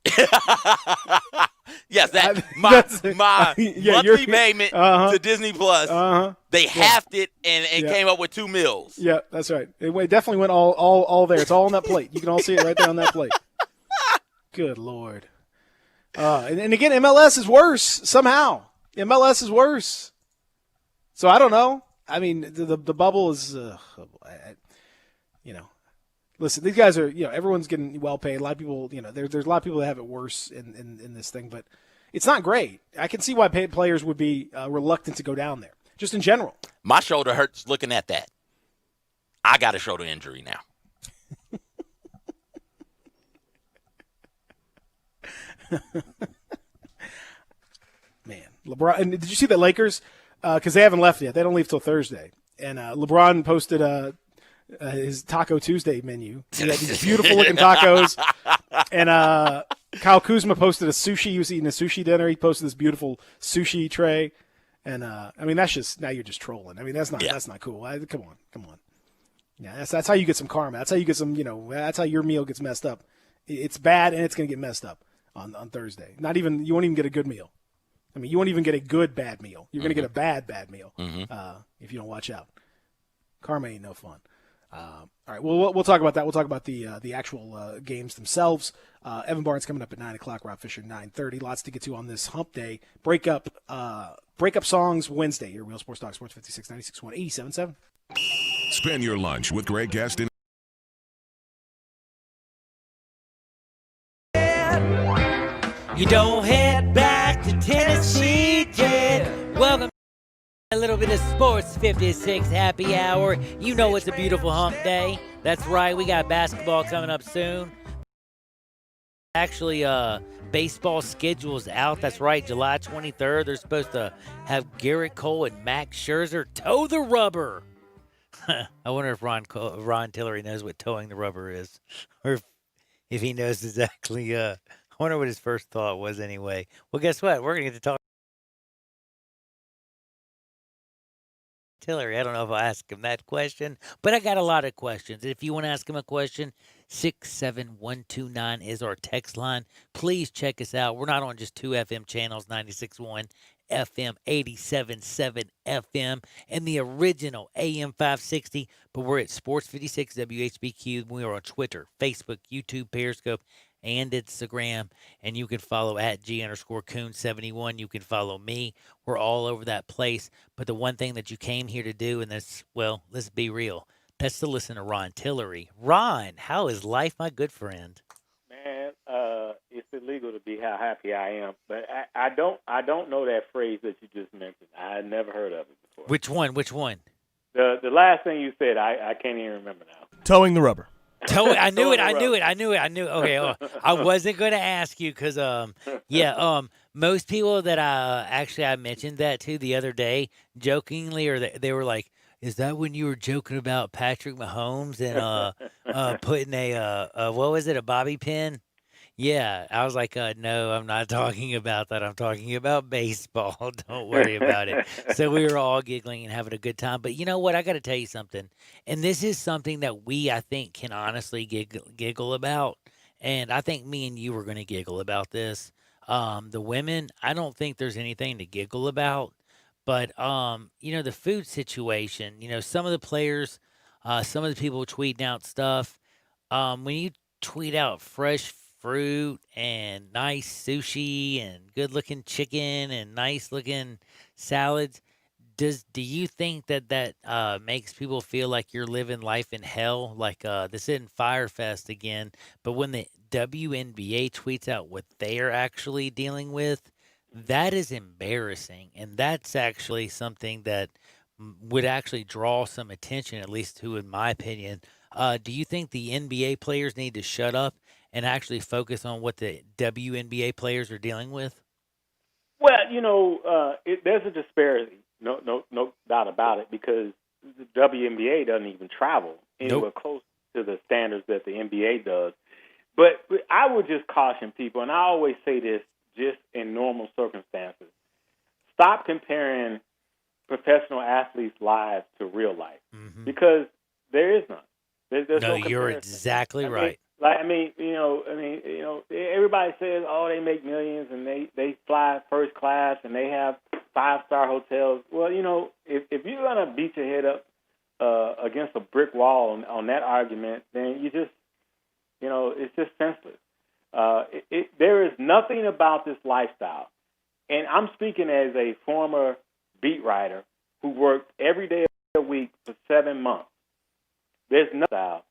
Yes, my monthly payment to Disney Plus. They halved it and came up with 2 meals. Yeah, that's right. It definitely went all there. It's all on that plate. You can all see it right there on that plate. Good Lord. And again, MLS is worse somehow. MLS is worse. So I don't know. I mean, the bubble is, listen, these guys are, everyone's getting well paid. A lot of people, there's a lot of people that have it worse in this thing, but it's not great. I can see why paid players would be reluctant to go down there, just in general. My shoulder hurts looking at that. I got a shoulder injury now. Man, LeBron. And did you see the Lakers? Because they haven't left yet. They don't leave till Thursday. And LeBron posted his Taco Tuesday menu. He had these beautiful-looking tacos. And Kyle Kuzma posted a sushi. He was eating a sushi dinner. He posted this beautiful sushi tray. And, I mean, that's just – now you're just trolling. I mean, that's not cool. Come on. Yeah, that's how you get some karma. That's how you get some – that's how your meal gets messed up. It's bad, and it's going to get messed up on Thursday. You won't even get a good meal. I mean, you won't even get a good bad meal. You're going to get a bad meal if you don't watch out. Karma ain't no fun. All right, well, we'll talk about that. We'll talk about the actual games themselves. Evan Barnes coming up at 9 o'clock. Rob Fisher 9:30. Lots to get to on this Hump Day. Breakup songs Wednesday. Your Real Sports Talk Sports 56 96 1 87.7. Spend your lunch with Greg Gaston. You don't head back to Tennessee yet. Welcome to a little bit of Sports 56 happy hour. You know it's a beautiful hump day. That's right, we got basketball coming up soon. Actually, baseball schedule's out. That's right, July 23rd. They're supposed to have Garrett Cole and Max Scherzer toe the rubber. I wonder if Ron Tillery knows what towing the rubber is, or if he knows exactly. I wonder what his first thought was anyway. Well, guess what? We're going to get to talk Tillery. I don't know if I'll ask him that question, but I got a lot of questions. If you want to ask him a question, 67129 is our text line. Please check us out. We're not on just 2 FM channels, 96.1 FM, 87.7 FM, and the original AM 560, but we're at Sports 56 WHBQ. We are on Twitter, Facebook, YouTube, Periscope, and Instagram, and you can follow at G_Coon71. You can follow me. We're all over that place. But the one thing that you came here to do, and that's, well, let's be real, that's to listen to Ron Tillery. Ron, how is life, my good friend? Man, it's illegal to be how happy I am, but I don't know that phrase that you just mentioned. I had never heard of it before. Which one? The last thing you said, I can't even remember now. Towing the rubber. I knew it. Okay, I wasn't going to ask you because, most people that I mentioned that to the other day, jokingly, or they were like, "Is that when you were joking about Patrick Mahomes and putting a what was it, a bobby pin Yeah, I was like, no, I'm not talking about that. I'm talking about baseball. Don't worry about it. So we were all giggling and having a good time. But you know what? I got to tell you something. And this is something that I think, can honestly giggle about. And I think me and you were going to giggle about this. The women, I don't think there's anything to giggle about. But, the food situation, some of the players, some of the people tweeting out stuff. When you tweet out fresh fruit and nice sushi and good looking chicken and nice looking salads, do you think that makes people feel like you're living life in hell? Like this isn't Firefest again, but when the WNBA tweets out what they're actually dealing with, that is embarrassing, and that's actually something that would actually draw some attention, at least to, in my opinion. Do you think the NBA players need to shut up and actually focus on what the WNBA players are dealing with? Well, there's a disparity, no doubt about it, because the WNBA doesn't even travel anywhere close to the standards that the NBA does. But I would just caution people, and I always say this just in normal circumstances: stop comparing professional athletes' lives to real life, because there is none. There's No, no you're comparison. exactly I mean, right. Everybody says, oh, they make millions and they fly first class and they have 5-star hotels. Well, if you're gonna beat your head up against a brick wall on that argument, then you just, it's just senseless. There is nothing about this lifestyle, and I'm speaking as a former beat writer who worked every day of the week for 7 months. There's no style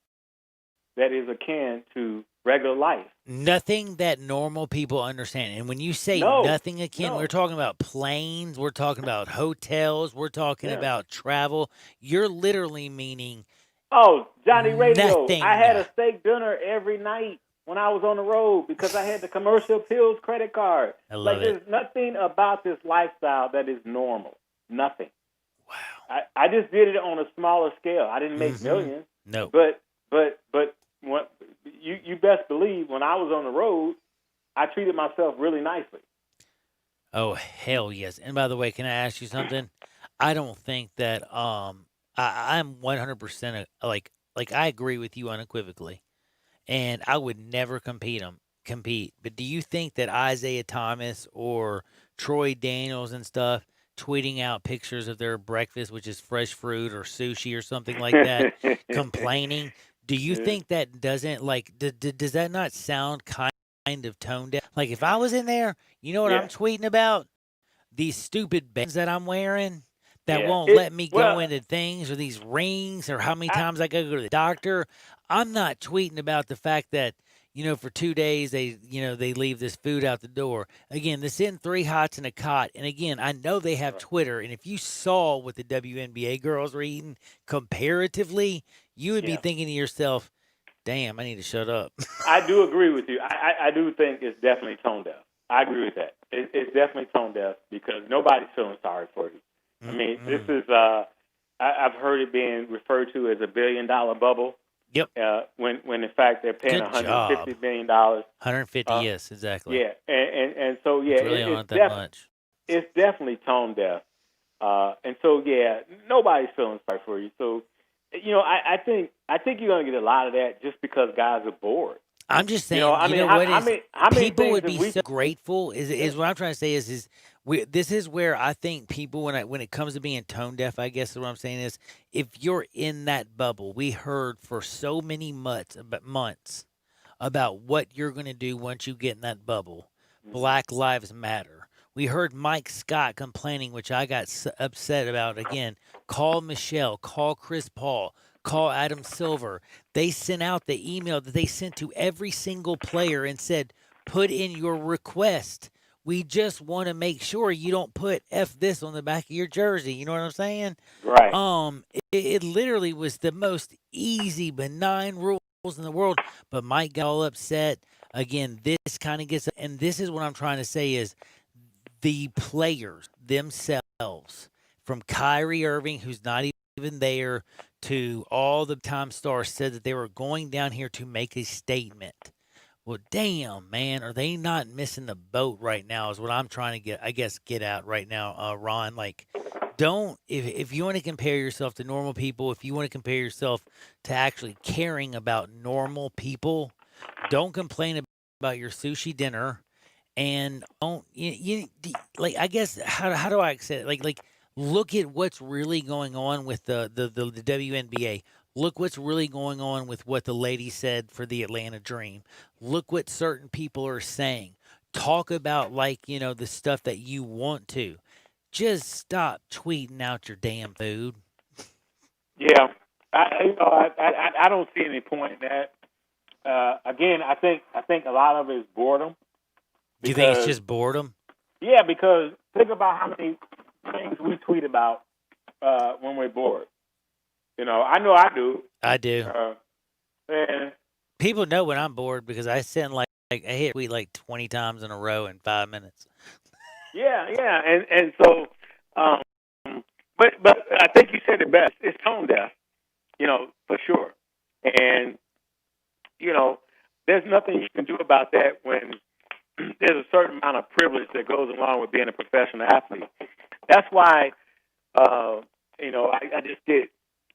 that is akin to regular life. Nothing that normal people understand. And when you say No, nothing akin, no. we're talking about planes, we're talking about hotels, we're talking Yeah. about travel. You're literally meaning Oh, Johnny Radio, nothing. I had a steak dinner every night when I was on the road because I had the Commercial Appeals credit card. I love it. There's nothing about this lifestyle that is normal. Nothing. Wow. I just did it on a smaller scale. I didn't make millions. No. But when, you best believe when I was on the road, I treated myself really nicely. Oh, hell yes. And by the way, can I ask you something? I don't think that I'm 100% like I agree with you unequivocally. And I would never compete. But do you think that Isaiah Thomas or Troy Daniels and stuff tweeting out pictures of their breakfast, which is fresh fruit or sushi or something like that, complaining? Do you think that doesn't does that not sound kind of tone deaf? Like if I was in there, you know what I'm tweeting about? These stupid bands that I'm wearing that won't let me go into things, or these rings, or how many times I go to the doctor. I'm not tweeting about the fact that, for 2 days they leave this food out the door. Again, this isn't 3 hots and a cot. And again, I know they have Twitter, and if you saw what the WNBA girls were eating comparatively, you would be thinking to yourself, damn, I need to shut up. I do agree with you. I do think it's definitely tone deaf. I agree with that. It's definitely tone deaf because nobody's feeling sorry for you. I mean, this is, I've heard it being referred to as a $1 billion bubble. Yep. When in fact they're paying $150 million. 150, yes, exactly. Yeah, and so It's really not that much. It's definitely tone deaf, and so nobody's feeling sorry for you. So, I think you're gonna get a lot of that just because guys are bored. I'm just saying, how many people would things be have so grateful. Is what I'm trying to say is this is where I think people, when it comes to being tone deaf, I guess what I'm saying is, if you're in that bubble, we heard for so many months about what you're going to do once you get in that bubble. Black Lives Matter. We heard Mike Scott complaining, which I got upset about. Again, call Michelle, call Chris Paul, call Adam Silver. They sent out the email that they sent to every single player and said, put in your request. We just want to make sure you don't put F this on the back of your jersey. You know what I'm saying? Right. It literally was the most easy, benign rules in the world. But Mike got all upset. Again, this kind of gets, and this is what I'm trying to say is the players themselves, from Kyrie Irving, who's not even there, to all the time stars, said that they were going down here to make a statement. Well, damn, man, are they not missing the boat right now? Is what I'm trying to get out right now, Ron. Like, don't if you want to compare yourself to normal people, if you want to compare yourself to actually caring about normal people, don't complain about your sushi dinner, and don't like. I guess how do I say it? Like look at what's really going on with the WNBA. Look what's really going on with what the lady said for the Atlanta Dream. Look what certain people are saying. Talk about the stuff that you want to. Just stop tweeting out your damn food. Yeah, I don't see any point in that. Again, I think a lot of it is boredom. Do you think it's just boredom? Yeah, because think about how many things we tweet about when we're bored. I know I do. I do. And People know when I'm bored because I send I hit tweet 20 times in a row in 5 minutes. yeah, and so, but I think you said it best. It's tone deaf, for sure. And there's nothing you can do about that when there's a certain amount of privilege that goes along with being a professional athlete. That's why, I just get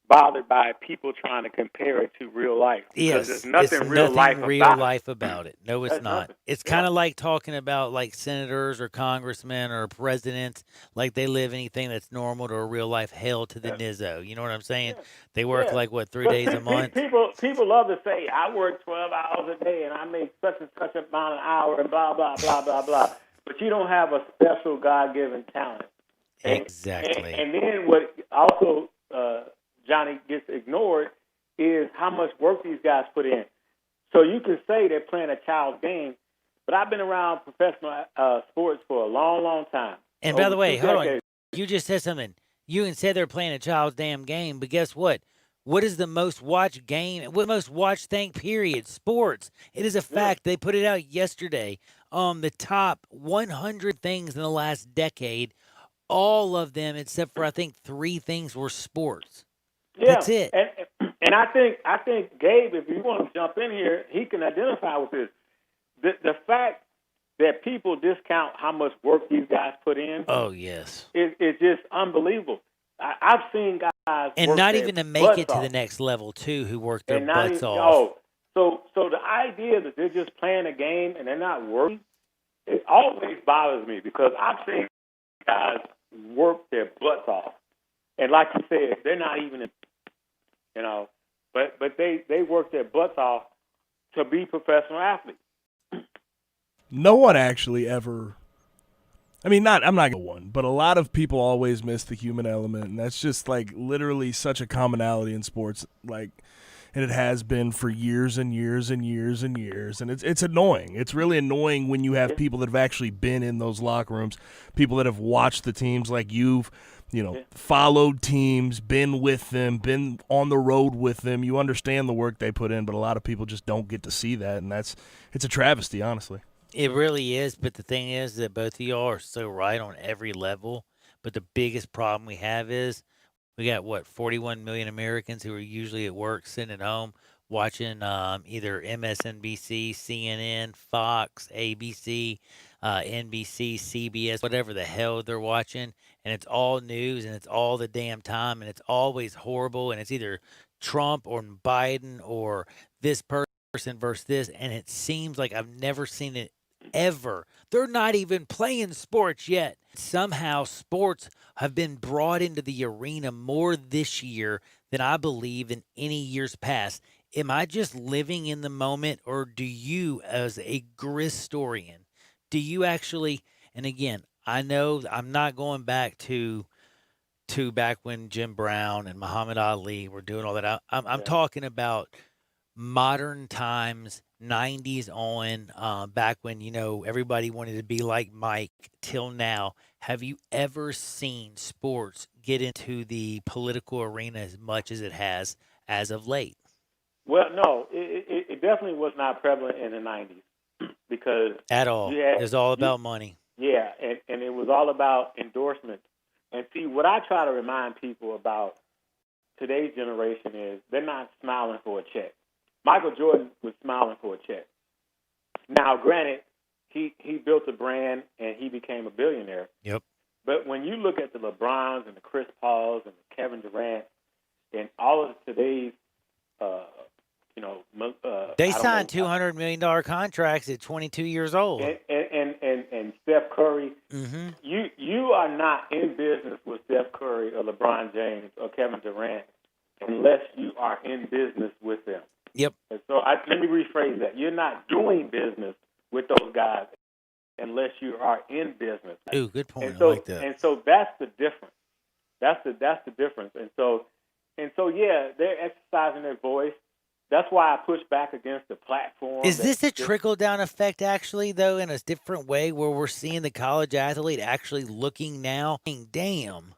bothered by people trying to compare it to real life. Yes, there's nothing it's real nothing life life about it. No, it's There's not. nothing. It's kind of like talking about senators or congressmen or presidents, like they live anything that's normal to a real life hell to the nizzo. You know what I'm saying? They work Yeah. 3 days a month. People love to say, I work 12 hours a day and I make such and such amount an hour and blah, blah, blah, blah, blah. But you don't have a special God-given talent. Exactly. And then what also, Johnny, gets ignored is how much work these guys put in. So you can say they're playing a child's game, but I've been around professional sports for a long, long time. And by the way, hold on. decades. You just said something. You can say they're playing a child's damn game, but guess what? What is the most watched game? What most watched thing? Period. Sports. It is a fact. They put it out yesterday. The top 100 things in the last decade. All of them, except for I think 3 things, were sports. Yeah. That's it. And I think Gabe, if you want to jump in here, he can identify with this. The fact that people discount how much work these guys put in. Oh yes. Is just unbelievable. I've seen guys and work not their even to make butts it to off. the next level too, who work their And not butts even- off. So the idea that they're just playing a game and they're not working, it always bothers me because I've seen guys work their butts off, and like you said, they're not even, but they work their butts off to be professional athletes. No one actually ever. I'm not going to one, but a lot of people always miss the human element, and that's just literally such a commonality in sports, and it has been for years and years and years and years, and it's annoying. It's really annoying when you have people that have actually been in those locker rooms, people that have watched the teams like you've, followed teams, been with them, been on the road with them. You understand the work they put in, but a lot of people just don't get to see that, and it's a travesty, honestly. It really is, but the thing is that both of y'all are so right on every level. But the biggest problem we have is we got 41 million Americans who are usually at work, sitting at home, watching either MSNBC, CNN, Fox, ABC, NBC, CBS, whatever the hell they're watching, and it's all news and it's all the damn time and it's always horrible and it's either Trump or Biden or this person versus this, and it seems like I've never seen it ever. They're not even playing sports yet. Somehow sports have been brought into the arena more this year than I believe in any years past. Am I just living in the moment, or do you, as a historian, do you actually, and again, I know I'm not going back to back when Jim Brown and Muhammad Ali were doing all that. I'm talking about modern times, 90s on, back when, everybody wanted to be like Mike till now. Have you ever seen sports get into the political arena as much as it has as of late? Well, no, it definitely was not prevalent in the 90s because At all. It was all about money. Yeah, and it was all about endorsements. And see, what I try to remind people about today's generation is they're not smiling for a check. Michael Jordan was smiling for a check. Now, granted, he built a brand and he became a billionaire. Yep. But when you look at the LeBrons and the Chris Pauls and the Kevin Durant and all of today's, They signed $200 million contracts at 22 years old. and Steph Curry, Mm-hmm. you are not in business with Steph Curry or LeBron James or Kevin Durant unless you are in business with them. Yep. And so let me rephrase that. You're not doing business with those guys unless you are in business. Ooh, good point. And so, I like that. And so that's the difference. That's the difference. And so yeah, they're exercising their voice. That's why I push back against the platform. Is this a trickle-down effect, actually, though, in a different way, where we're seeing the college athlete actually looking now, saying, damn,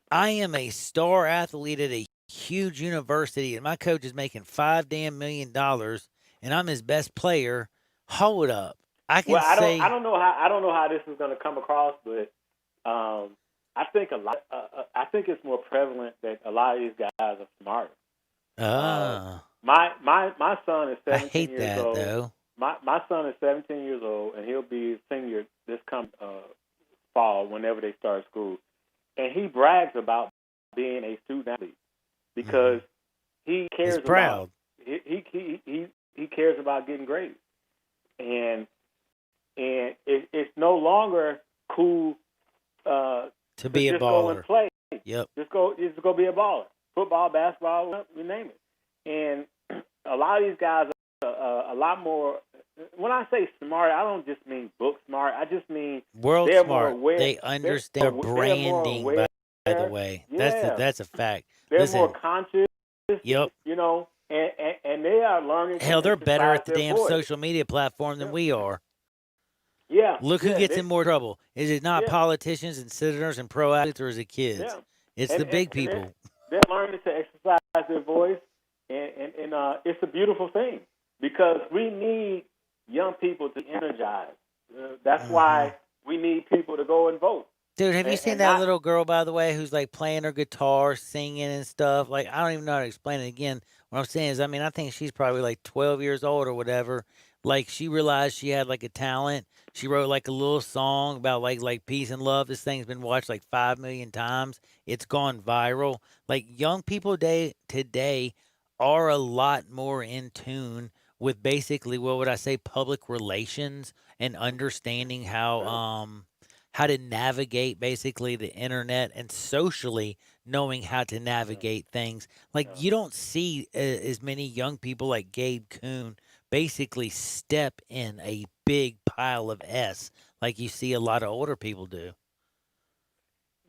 I am a star athlete at a huge university, and my coach is making $5 million, and I'm his best player. Hold up, I can say. I don't know how this is going to come across, but I think I think it's more prevalent that a lot of these guys are smart. My son is 17 I hate years that, old. though. My son is 17 years old, and he'll be a senior this fall whenever they start school. And he brags about being a student athlete because he cares He's proud. he cares about getting grades. And it's no longer cool To be a just go and baller. play. Yep. Just go be a baller. Football, basketball, you name it. And a lot of these guys are a lot more. When I say smart, I don't just mean book smart. I just mean World they're smart. more aware. They understand they're more branding, aware. by the way. Yeah. That's a fact. They're Listen, more conscious. Yep. You know, and they are learning. to Hell, they're better exercise at the their damn voice. social media platform than we are. Yeah. Look who yeah, gets they- in more trouble. Is it not Yeah. politicians and senators and pro athletes, or is it kids? Yeah. It's And- the big and people. They're learning to exercise their voice, and it's a beautiful thing because we need young people to energize. That's why we need people to go and vote. Dude, have you and- seen and that not- little girl, by the way, who's like playing her guitar, singing and stuff? Like, I don't even know how to explain it again. What I'm saying is, I mean, I think she's probably like 12 years old or whatever. Like, she realized she had like a talent. She wrote like a little song about like peace and love. This thing's been watched like 5 million times. It's gone viral. Like, young people today are a lot more in tune with basically, what would I say, public relations and understanding how to navigate basically the internet and socially knowing how to navigate things. Like, you don't see as many young people like Gabe Kuhn basically step in a big pile of S like you see a lot of older people do.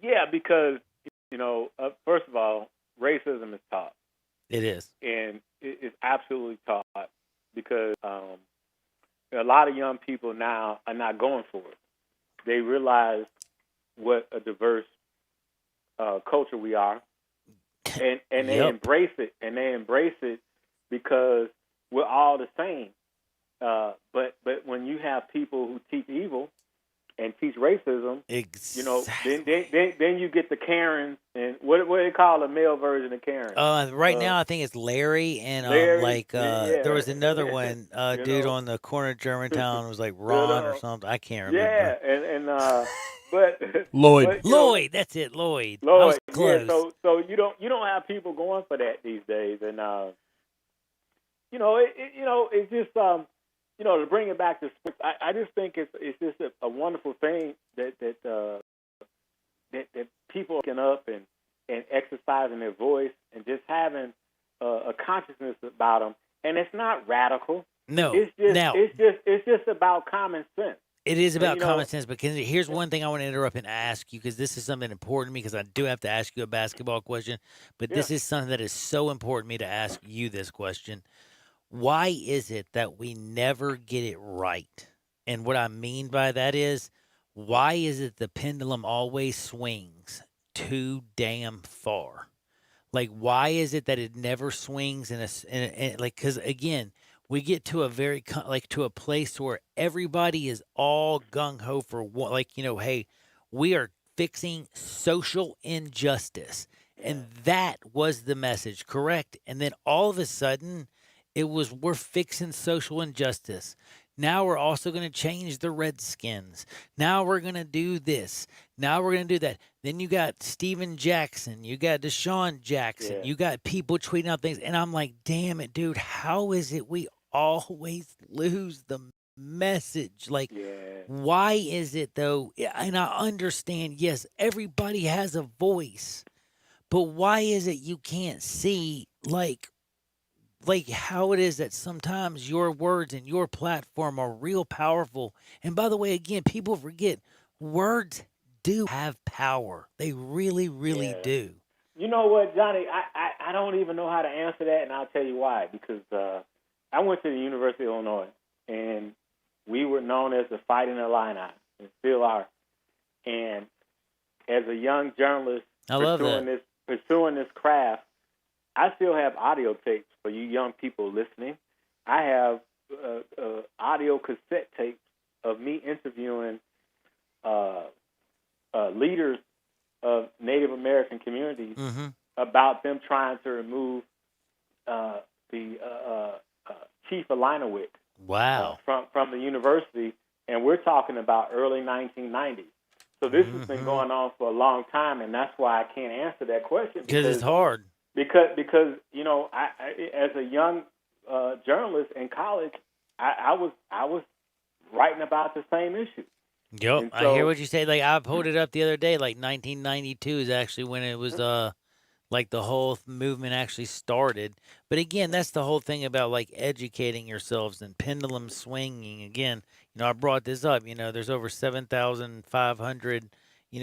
Yeah, because first of all, racism is taught, It is. and it's absolutely taught because a lot of young people now are not going for it. They realize what a diverse culture we are, and they Yep. embrace it. And they embrace it because we're all the same. But when you have people who teach evil and teach racism, Exactly. then you get the Karens, and what do they call a male version of Karen? Right now, I think it's Larry, and Larry, there was another one You dude know. on the corner of Germantown was like Ron or something. I can't remember. Yeah, but Lloyd. but, you know, Lloyd, that's it, Lloyd. I Lloyd, was close. yeah. So you don't have people going for that these days, and it's just to bring it back to sports. I just think it's just a wonderful thing that people are waking up and exercising their voice and just having a consciousness about them, and it's not radical. No, It's just now it's just about common sense. it is about you know- common sense. Because here's one thing I want to interrupt and ask you, because this is something important to me. Because I do have to ask you a basketball question, but this is something that is so important to me to ask you this question. Why is it that we never get it right? And what I mean by that is, why is it the pendulum always swings too damn far? Like, why is it that it never swings because again, we get to a to a place where everybody is all gung ho for one, hey, we are fixing social injustice. And that was the message, correct? And then all of a sudden, It was we're fixing social injustice. Now we're also going to change the Redskins. Now we're going to do this. Now we're going to do that. Then you got Steven Jackson. You got Deshaun Jackson. Yeah. You got people tweeting out things. And I'm like, damn it, dude. How is it we always lose the message? Like, Yeah. why is it though? And I understand, yes, everybody has a voice. But why is it you can't see like how it is that sometimes your words and your platform are real powerful. And by the way, again, people forget words do have power. They really, really Yeah. do. You know what, Johnny? I don't even know how to answer that, and I'll tell you why. Because I went to the University of Illinois, and we were known as the Fighting Illini, and still are. And as a young journalist I love that. pursuing this craft, I still have audio tapes for you young people listening. I have audio cassette tapes of me interviewing leaders of Native American communities Mm-hmm. about them trying to remove the Chief Illiniwek Wow. from the university, and we're talking about early 1990s. So this has been going on for a long time, and that's why I can't answer that question Because it's hard. Because you know, I as a young journalist in college, I was writing about the same issue. Yep. And I hear so- what you say. Like I pulled it up the other day, like 1992 is actually when it was like the whole movement actually started. But again, that's the whole thing about like educating yourselves and pendulum swinging. Again, I brought this up, there's over 7,500,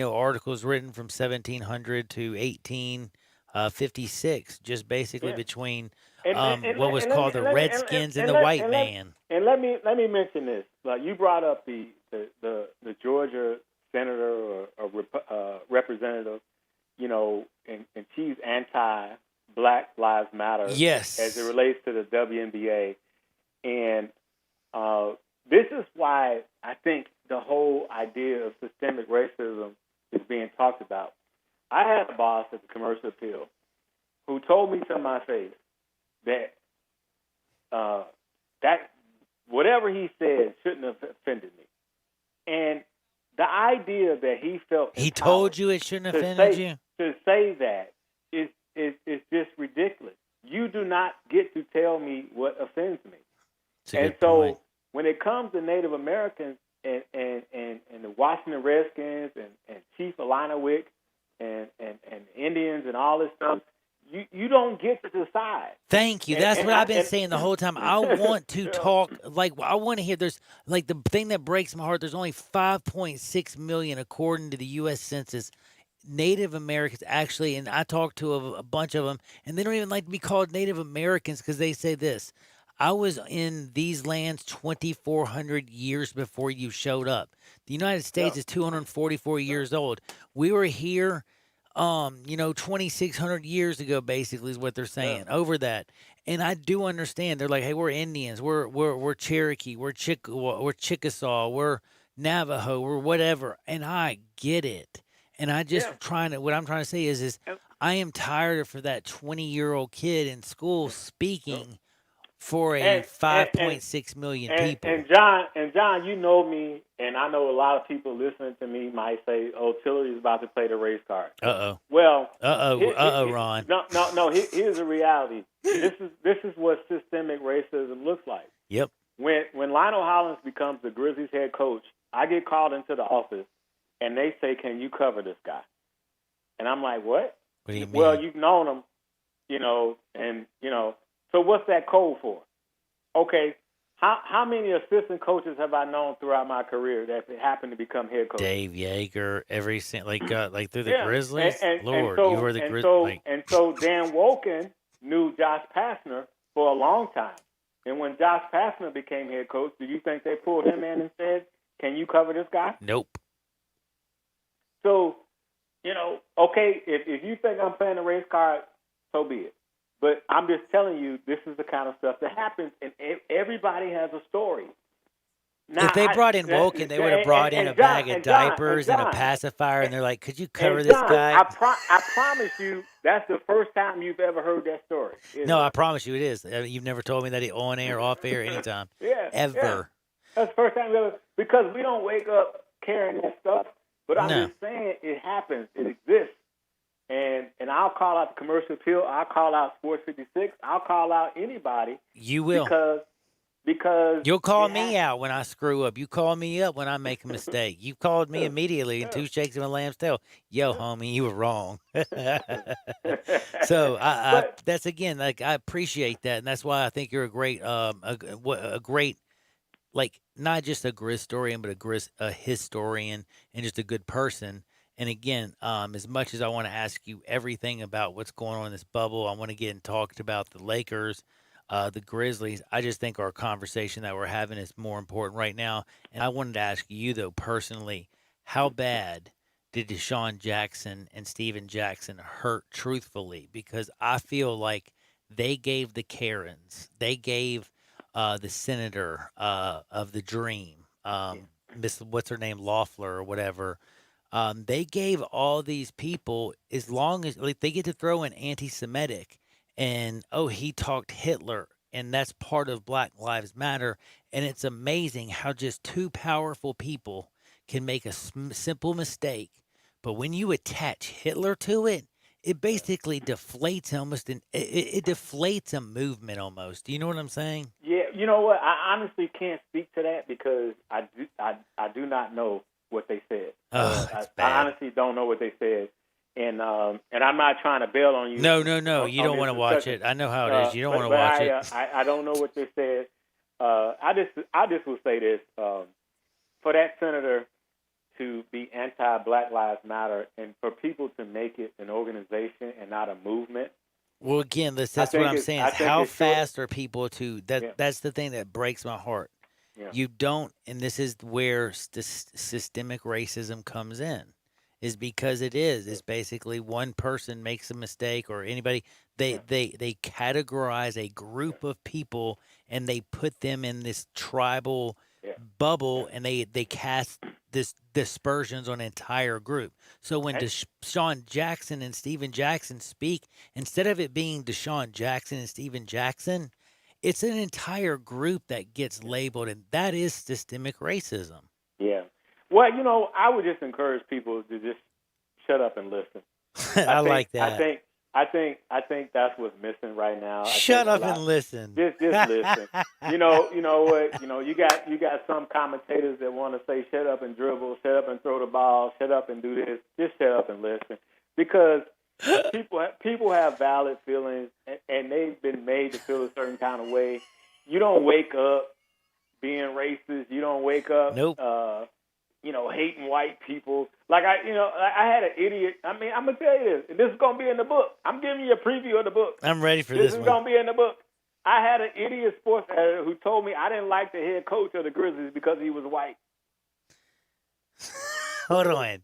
articles written from 1700 to 1856, just basically Yeah. between And what was let called me- the let me- Redskins and the let- white let- man. And let me mention this. Like you brought up the Georgia senator or representative, and she's anti-Black Lives Matter Yes. as it relates to the WNBA. And this is why I think the whole idea of systemic racism is being talked about. I had a boss at the Commercial Appeal who told me to my face that that whatever he said shouldn't have offended me. And the idea that he felt He empowered told you it shouldn't have to offended say, you? to say that is just ridiculous. You do not get to tell me what offends me. It's a And good so point. when it comes to Native Americans and the Washington Redskins and Chief Illiniwek and Indians and all this stuff, you don't get to decide. Thank you. And- That's and what I- I've been and- saying the whole time. I want to talk, I want to hear, there's, the thing that breaks my heart, there's only 5.6 million, according to the U.S. Census, Native Americans actually, and I talked to a bunch of them, and they don't even like to be called Native Americans because they say this: I was in these lands 2,400 years before you showed up. The United States is 244 years old. We were here, 2,600 years ago, basically, is what they're saying. Over that, and I do understand. They're like, hey, we're Indians, we're Cherokee, we're Chickasaw, we're Navajo, we're whatever, and I get it. And I just what I'm trying to say is I am tired for that 20-year-old kid in school speaking for a 5.6 million people. And John, you know me, and I know a lot of people listening to me might say, "Oh, Tillary's about to play the race card." Uh-oh. Well, Ron. No. Here's the reality. This is what systemic racism looks like. Yep. When Lionel Hollins becomes the Grizzlies head coach, I get called into the office, and they say, "Can you cover this guy?" And I'm like, "What?" What do you mean? Well, you've known him, So what's that code for? Okay, how many assistant coaches have I known throughout my career that happened to become head coach? Dave Yeager, through the Grizzlies. And Lord, so, you were the and Grizzlies. so Dan Woken knew Josh Pastner for a long time. And when Josh Pastner became head coach, do you think they pulled him in and said, "Can you cover this guy?" Nope. So, okay, if you think I'm playing the race card, so be it. But I'm just telling you, this is the kind of stuff that happens, and everybody has a story. If they brought in Woken, they would have brought in a bag of diapers and a pacifier, and they're like, "Could you cover this guy?" I promise you, that's the first time you've ever heard that story. No, I promise you, it is. You've never told me that on air, off air, anytime, ever. Yeah. That's the first time ever, because we don't wake up carrying that stuff. But I'm just saying, it happens. It exists. And I'll call out the Commercial Appeal. I'll call out Sports 56. I'll call out anybody. You will. Because you'll call me out when I screw up. You call me up when I make a mistake. You called me immediately in 2 shakes of a lamb's tail. Yo, homie, you were wrong. So I that's again, like, I appreciate that, and that's why I think you're a great a great, like, not just a Grizz historian, but a historian and just a good person. And again, as much as I want to ask you everything about what's going on in this bubble, I want to get and talk about the Lakers, the Grizzlies. I just think our conversation that we're having is more important right now. And I wanted to ask you, though, personally, how bad did Deshaun Jackson and Steven Jackson hurt, truthfully? Because I feel like they gave the Karens, they gave the senator of the dream, Miss, what's her name, Loeffler or whatever. They gave all these people, as long as, like, they get to throw in anti-Semitic and, he talked Hitler, and that's part of Black Lives Matter. And it's amazing how just 2 powerful people can make a simple mistake. But when you attach Hitler to it, it basically deflates almost, it deflates a movement almost. Do you know what I'm saying? Yeah, you know what? I honestly can't speak to that because I do not know what they said. I honestly don't know what they said, and I'm not trying to bail on you. No. You don't want to watch it. I know how it is. You don't want to watch it. I don't know what they said. I just will say this: for that senator to be anti-Black Lives Matter, and for people to make it an organization and not a movement. Well, again, that's what I'm saying. Is how fast are people to that? Yeah. That's the thing that breaks my heart. Yeah. You don't, and this is where systemic racism comes in, is because it's basically one person makes a mistake, or anybody, they categorize a group of people and they put them in this tribal bubble, and they cast this dispersions on an entire group. So when Deshaun Jackson and Steven Jackson speak, instead of it being Deshaun Jackson and Steven Jackson, it's an entire group that gets labeled, and that is systemic racism. Yeah. Well, I would just encourage people to just shut up and listen. I like that. I think that's what's missing right now. Shut up and listen. Just listen. You know what? You got some commentators that want to say shut up and dribble, shut up and throw the ball, shut up and do this. Just shut up and listen, because people have valid feelings, and they've been made to feel a certain kind of way. You don't wake up being racist. You don't wake up, hating white people. Like I had an idiot. I mean, I'm gonna tell you this. This is gonna be in the book. I'm giving you a preview of the book. I'm ready for this. This is gonna be in the book. I had an idiot sports editor who told me I didn't like the head coach of the Grizzlies because he was white. Hold on.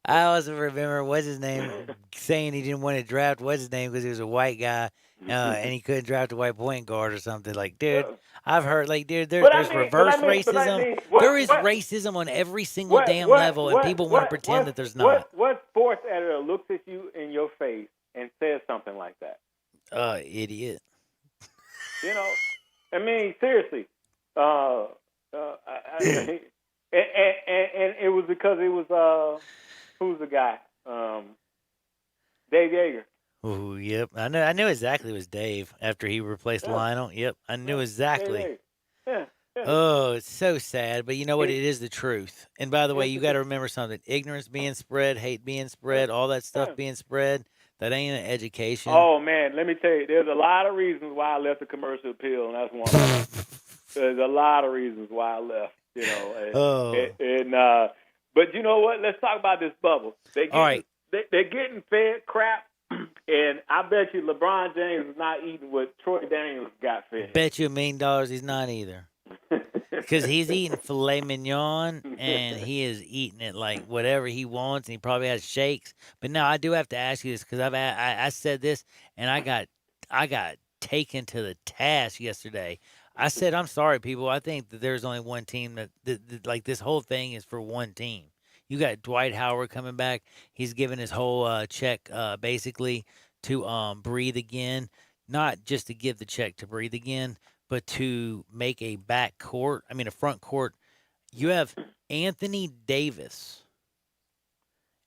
I also remember, what's his name, saying he didn't want to draft what's his name because he was a white guy, and he couldn't draft a white point guard or something. Like, dude, I've heard, like, dude, there's reverse racism. There is racism on every single damn level, and people want to pretend that there's not. What sports editor looks at you in your face and says something like that? Idiot. I mean, seriously. And it was because it was who's the guy? Dave Yeager. Oh, yep. I knew exactly it was Dave after he replaced Lionel. Yep, I knew exactly. Yeah. Oh, it's so sad, but you know what? It is the truth. And by the way, you got to remember something: ignorance being spread, hate being spread, all that stuff being spread. That ain't an education. Oh man, let me tell you, there's a lot of reasons why I left the Commercial Appeal, and that's one of them. There's a lot of reasons why I left. But you know what? Let's talk about this bubble. They're getting fed crap, and I bet you LeBron James is not eating what Troy Daniels got fed. Bet you $1 million he's not either. Because he's eating filet mignon, and he is eating it like whatever he wants, and he probably has shakes. But now I do have to ask you this, because I said this, and I got taken to the task yesterday. I said, I'm sorry, people. I think that there's only one team that like this whole thing is for one team. You got Dwight Howard coming back. He's giving his whole check basically to breathe again, not just to give the check to breathe again, but to make a front court. You have Anthony Davis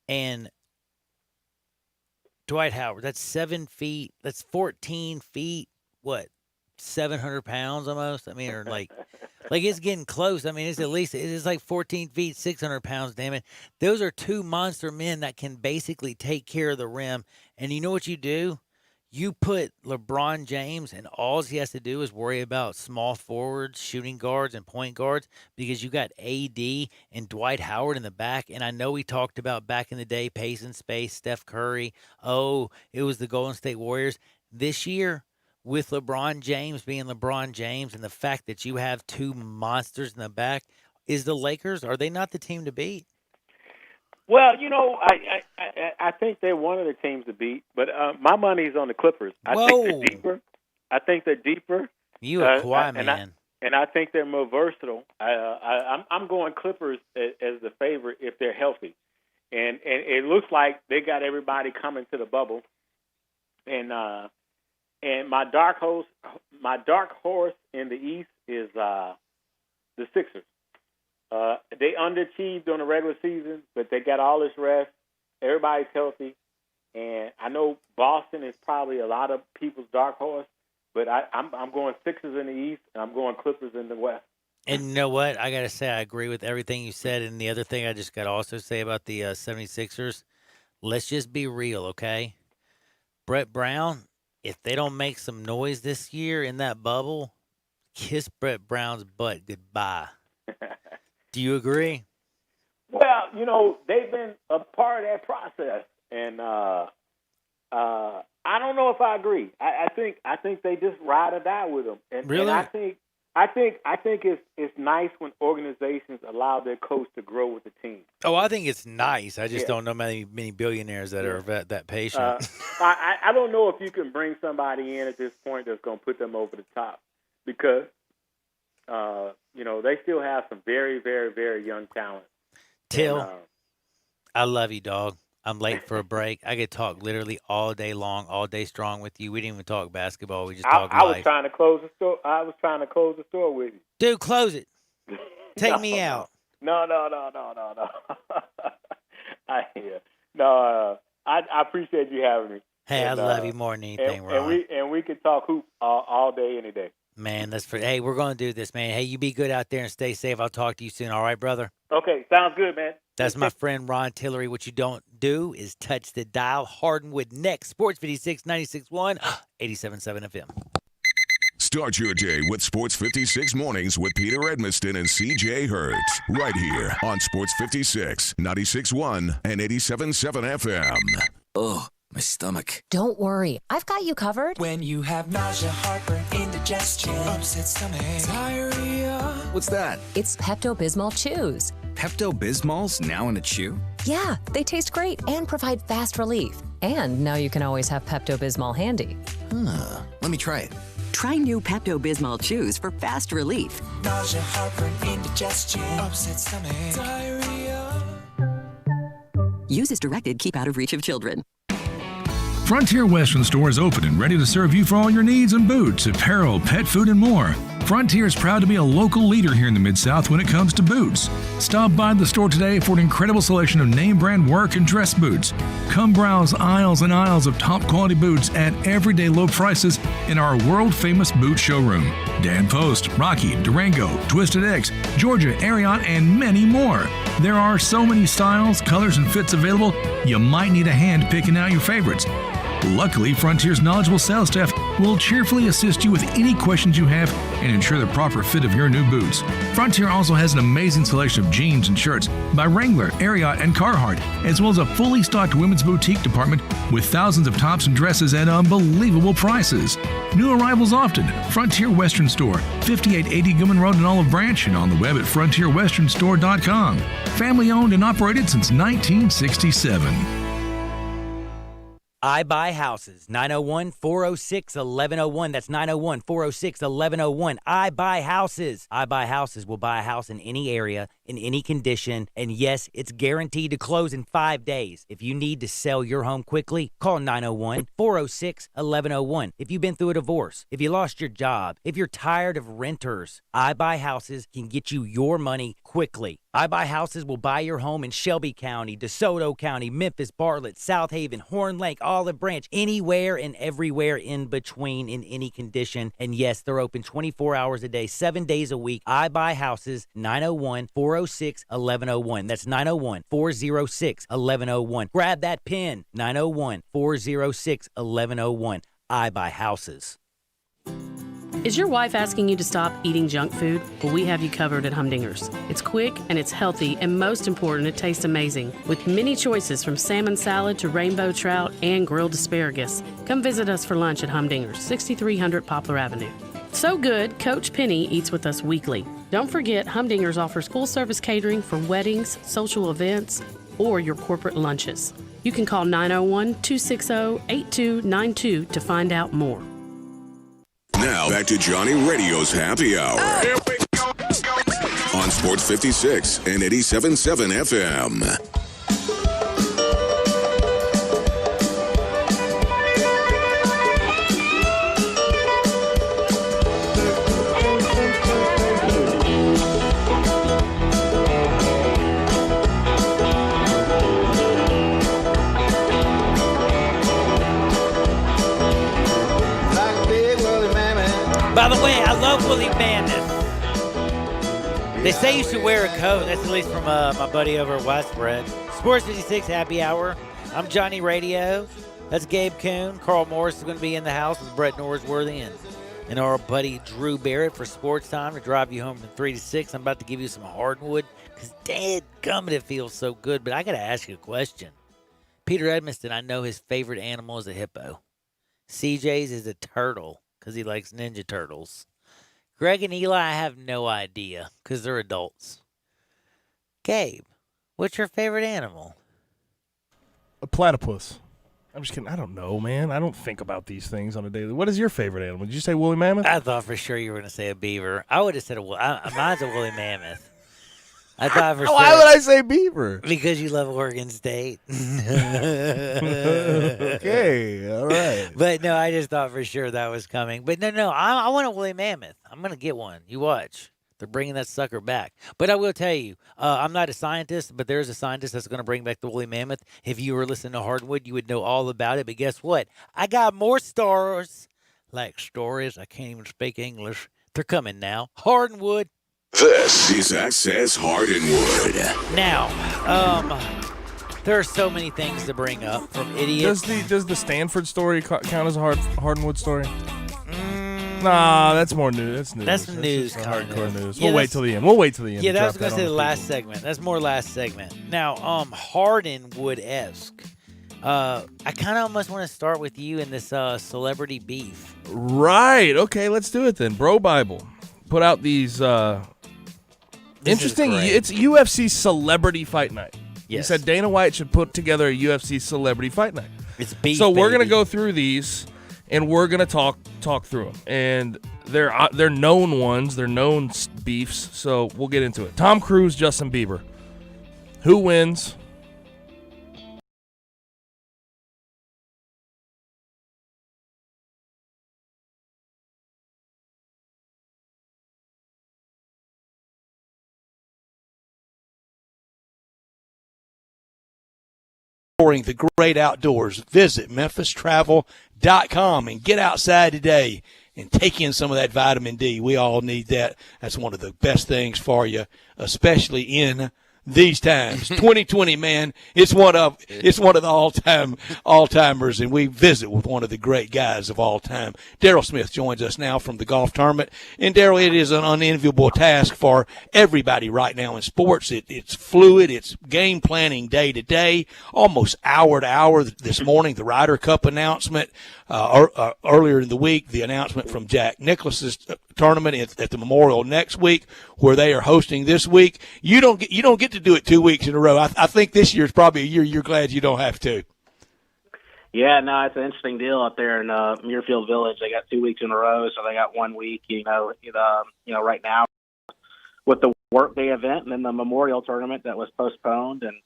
and Dwight Howard. That's 7 feet. That's 14 feet. What? 700 pounds almost. I mean, or like it's getting close. I mean, it's like 14 feet, 600 pounds. Damn it. Those are two monster men that can basically take care of the rim. And you know what you do? You put LeBron James, and all he has to do is worry about small forwards, shooting guards, and point guards, because you got AD and Dwight Howard in the back. And I know we talked about back in the day, pace and space, Steph Curry. Oh, it was the Golden State Warriors. This year, with LeBron James being LeBron James and the fact that you have two monsters in the back, is the Lakers, are they not the team to beat? Well, I think they're one of the teams to beat, but my money's on the Clippers. I think they're deeper. I think they're deeper. You a quiet man. And I think they're more versatile. I'm going Clippers as the favorite if they're healthy, and it looks like they got everybody coming to the bubble, and my dark horse in the East is the Sixers. They underachieved on the regular season, but they got all this rest. Everybody's healthy, and I know Boston is probably a lot of people's dark horse, but I'm going Sixers in the East, and I'm going Clippers in the West. And you know what? I got to say, I agree with everything you said. And the other thing I just got to also say about the 76ers, let's just be real, okay? Brett Brown, if they don't make some noise this year in that bubble, kiss Brett Brown's butt goodbye. Do you agree? Well, they've been a part of that process, and I don't know if I agree. I think they just ride or die with them. And, really? And I think it's nice when organizations allow their coach to grow with the team. Oh, I think it's nice. I just don't know many billionaires that are that patient. I don't know if you can bring somebody in at this point that's going to put them over the top, because they still have some very, very, very young talent. Till, I love you, dog. I'm late for a break. I could talk literally all day long, all day strong with you. We didn't even talk basketball. We just talked life. I was trying to close the store. I was trying to close the store with you. Dude, close it. Take me out. No. I appreciate you having me. Hey, I love you more than anything, Ron. And we can talk hoop all day, any day. Man, hey, we're going to do this, man. Hey, you be good out there and stay safe. I'll talk to you soon. All right, brother? Okay, sounds good, man. That's my friend Ron Tillery. What you don't do is touch the dial. Hardwood next. Sports 56, 96.1, 87.7 FM. Start your day with Sports 56 Mornings with Peter Edmiston and CJ Hertz. Right here on Sports 56, 96.1 and 87.7 FM. Ugh, my stomach. Don't worry, I've got you covered. When you have nausea, heartburn, indigestion, upset stomach, diarrhea. What's that? It's Pepto-Bismol Chews. Pepto-Bismol's now in a chew? Yeah, they taste great and provide fast relief. And now you can always have Pepto-Bismol handy. Let me try it. Try new Pepto-Bismol Chews for fast relief. Nausea, heartburn, indigestion, upset stomach, diarrhea. Use as directed. Keep out of reach of children. Frontier Western Store is open and ready to serve you for all your needs in boots, apparel, pet food, and more. Frontier is proud to be a local leader here in the Mid-South when it comes to boots. Stop by the store today for an incredible selection of name brand work and dress boots. Come browse aisles and aisles of top quality boots at everyday low prices in our world famous boot showroom. Dan Post, Rocky, Durango, Twisted X, Georgia, Ariat, and many more. There are so many styles, colors, and fits available, you might need a hand picking out your favorites. Luckily, Frontier's knowledgeable sales staff will cheerfully assist you with any questions you have and ensure the proper fit of your new boots. Frontier also has an amazing selection of jeans and shirts by Wrangler, Ariat, and Carhartt, as well as a fully stocked women's boutique department with thousands of tops and dresses at unbelievable prices. New arrivals often. Frontier Western Store, 5880 Gilman Road in Olive Branch, and on the web at frontierwesternstore.com. Family owned and operated since 1967. I Buy Houses, 901-406-1101. That's 901-406-1101. I Buy Houses. I Buy Houses will buy a house in any area, in any condition, and yes, it's guaranteed to close in 5 days. If you need to sell your home quickly, call 901-406-1101. If you've been through a divorce, if you lost your job, if you're tired of renters, I Buy Houses can get you your money quickly. I Buy Houses will buy your home in Shelby County, DeSoto County, Memphis, Bartlett, South Haven, Horn Lake, Olive Branch, anywhere and everywhere in between in any condition. And yes, they're open 24 hours a day, 7 days a week. I Buy Houses, 901-406-1101. That's 901-406-1101. Grab that pen, 901-406-1101. I Buy Houses. Is your wife asking you to stop eating junk food? Well, we have you covered at Humdinger's. It's quick and it's healthy, and most important, it tastes amazing. With many choices from salmon salad to rainbow trout and grilled asparagus. Come visit us for lunch at Humdinger's, 6300 Poplar Avenue. So good, Coach Penny eats with us weekly. Don't forget, Humdinger's offers full-service catering for weddings, social events, or your corporate lunches. You can call 901-260-8292 to find out more. Now, back to Johnny Radio's Happy Hour. Here we go. On Sports 56 and 87.7 FM. By the way, I love Willie Mammoth. They say you should wear a coat. That's at least from my buddy over at Widespread. Sports 56 Happy Hour. I'm Johnny Radio. That's Gabe Kuhn. Carl Morris is going to be in the house with Brett Norsworthy and our buddy Drew Barrett for Sports Time to drive you home from 3 to 6. I'm about to give you some hardwood because dadgummit, it feels so good. But I got to ask you a question. Peter Edmiston, I know his favorite animal is a hippo. CJ's is a turtle because he likes Ninja Turtles. Greg and Eli, I have no idea because they're adults. Gabe, what's your favorite animal? A platypus. I'm just kidding. I don't know, man. I don't think about these things on a daily. What is your favorite animal? Did you say woolly mammoth? I thought for sure you were going to say a beaver. I would have said mine's a woolly mammoth. I thought for sure. Why would I say beaver? Because you love Oregon State. Okay, all right. But no, I just thought for sure that was coming. But no, I want a woolly mammoth. I'm going to get one. You watch. They're bringing that sucker back. But I will tell you, I'm not a scientist, but there's a scientist that's going to bring back the woolly mammoth. If you were listening to Hardwood, you would know all about it. But guess what? I got more stories. Like stories. I can't even speak English. They're coming now. Hardwood. This is Access Hardwood. Now, there are so many things to bring up from idiots. Does the Stanford story count as a Hardwood story? Nah, that's more news. That's news. Hardcore news. Yeah, we'll wait till the end. We'll wait till the end. Yeah, that was going to say the last segment. That's more last segment. Now, Hardenwood-esque. I kind of almost want to start with you in this celebrity beef. Right. Okay, let's do it then. Bro Bible put out these interesting. It's UFC Celebrity Fight Night. Yes. He said Dana White should put together a UFC Celebrity Fight Night. It's beef. So we're gonna go through these, and we're gonna talk through them. And they're known ones. They're known beefs. So we'll get into it. Tom Cruise, Justin Bieber. Who wins? The great outdoors. Visit MemphisTravel.com and get outside today and take in some of that vitamin D. We all need that. That's one of the best things for you, especially in these times. 2020, man, it's one of the all-timers, and we visit with one of the great guys of all time. Daryl Smith joins us now from the golf tournament. And Daryl, it is an unenviable task for everybody right now in sports. It's fluid. It's game planning day to day, almost hour to hour. This morning, the Ryder Cup announcement. Earlier in the week, the announcement from Jack Nicklaus's tournament at the Memorial next week, where they are hosting this week. You don't get to do it 2 weeks in a row. I think this year is probably a year you're glad you don't have to. Yeah, no, it's an interesting deal up there in Muirfield Village. They got 2 weeks in a row, so they got 1 week. Right now with the workday event and then the Memorial Tournament that was postponed, and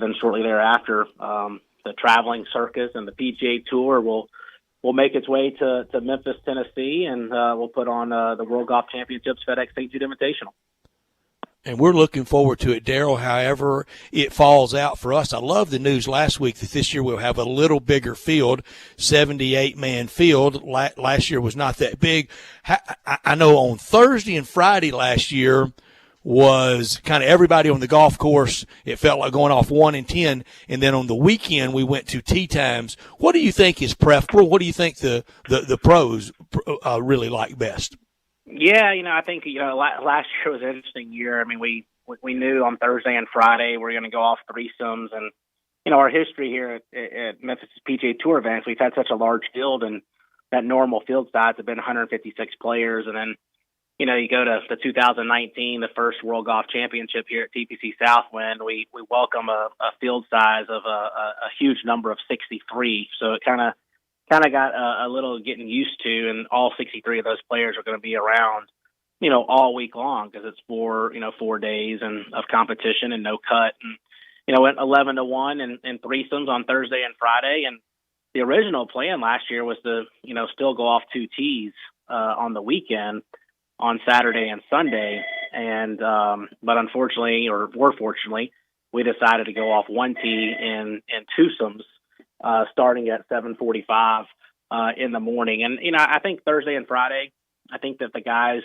then shortly thereafter, the traveling circus and the PGA Tour will make its way to Memphis, Tennessee, and we'll put on the World Golf Championships FedEx St. Jude Invitational. And we're looking forward to it, Daryl, however it falls out for us. I love the news last week that this year we'll have a little bigger field, 78-man field. Last year was not that big. I know on Thursday and Friday last year was kind of everybody on the golf course. It felt like going off 1 and 10. And then on the weekend, we went to tee times. What do you think is preferable? What do you think the pros really like best? Yeah, I think last year was an interesting year. I mean, we knew on Thursday and Friday we were going to go off threesomes, and our history here at Memphis PGA Tour events, we've had such a large field, and that normal field size have been 156 players, and then you go to the 2019, the first World Golf Championship here at TPC Southwind. We welcome a field size of a huge number of 63, so it kind of got a little getting used to, and all 63 of those players are going to be around, all week long because it's 4 days of competition and no cut. And, went 11-1 and threesomes on Thursday and Friday. And the original plan last year was to, still go off 2 tees on the weekend on Saturday and Sunday. And, but unfortunately, or more fortunately, we decided to go off 1 tee in twosomes, starting at 7:45 in the morning. And, I think Thursday and Friday, I think that the guys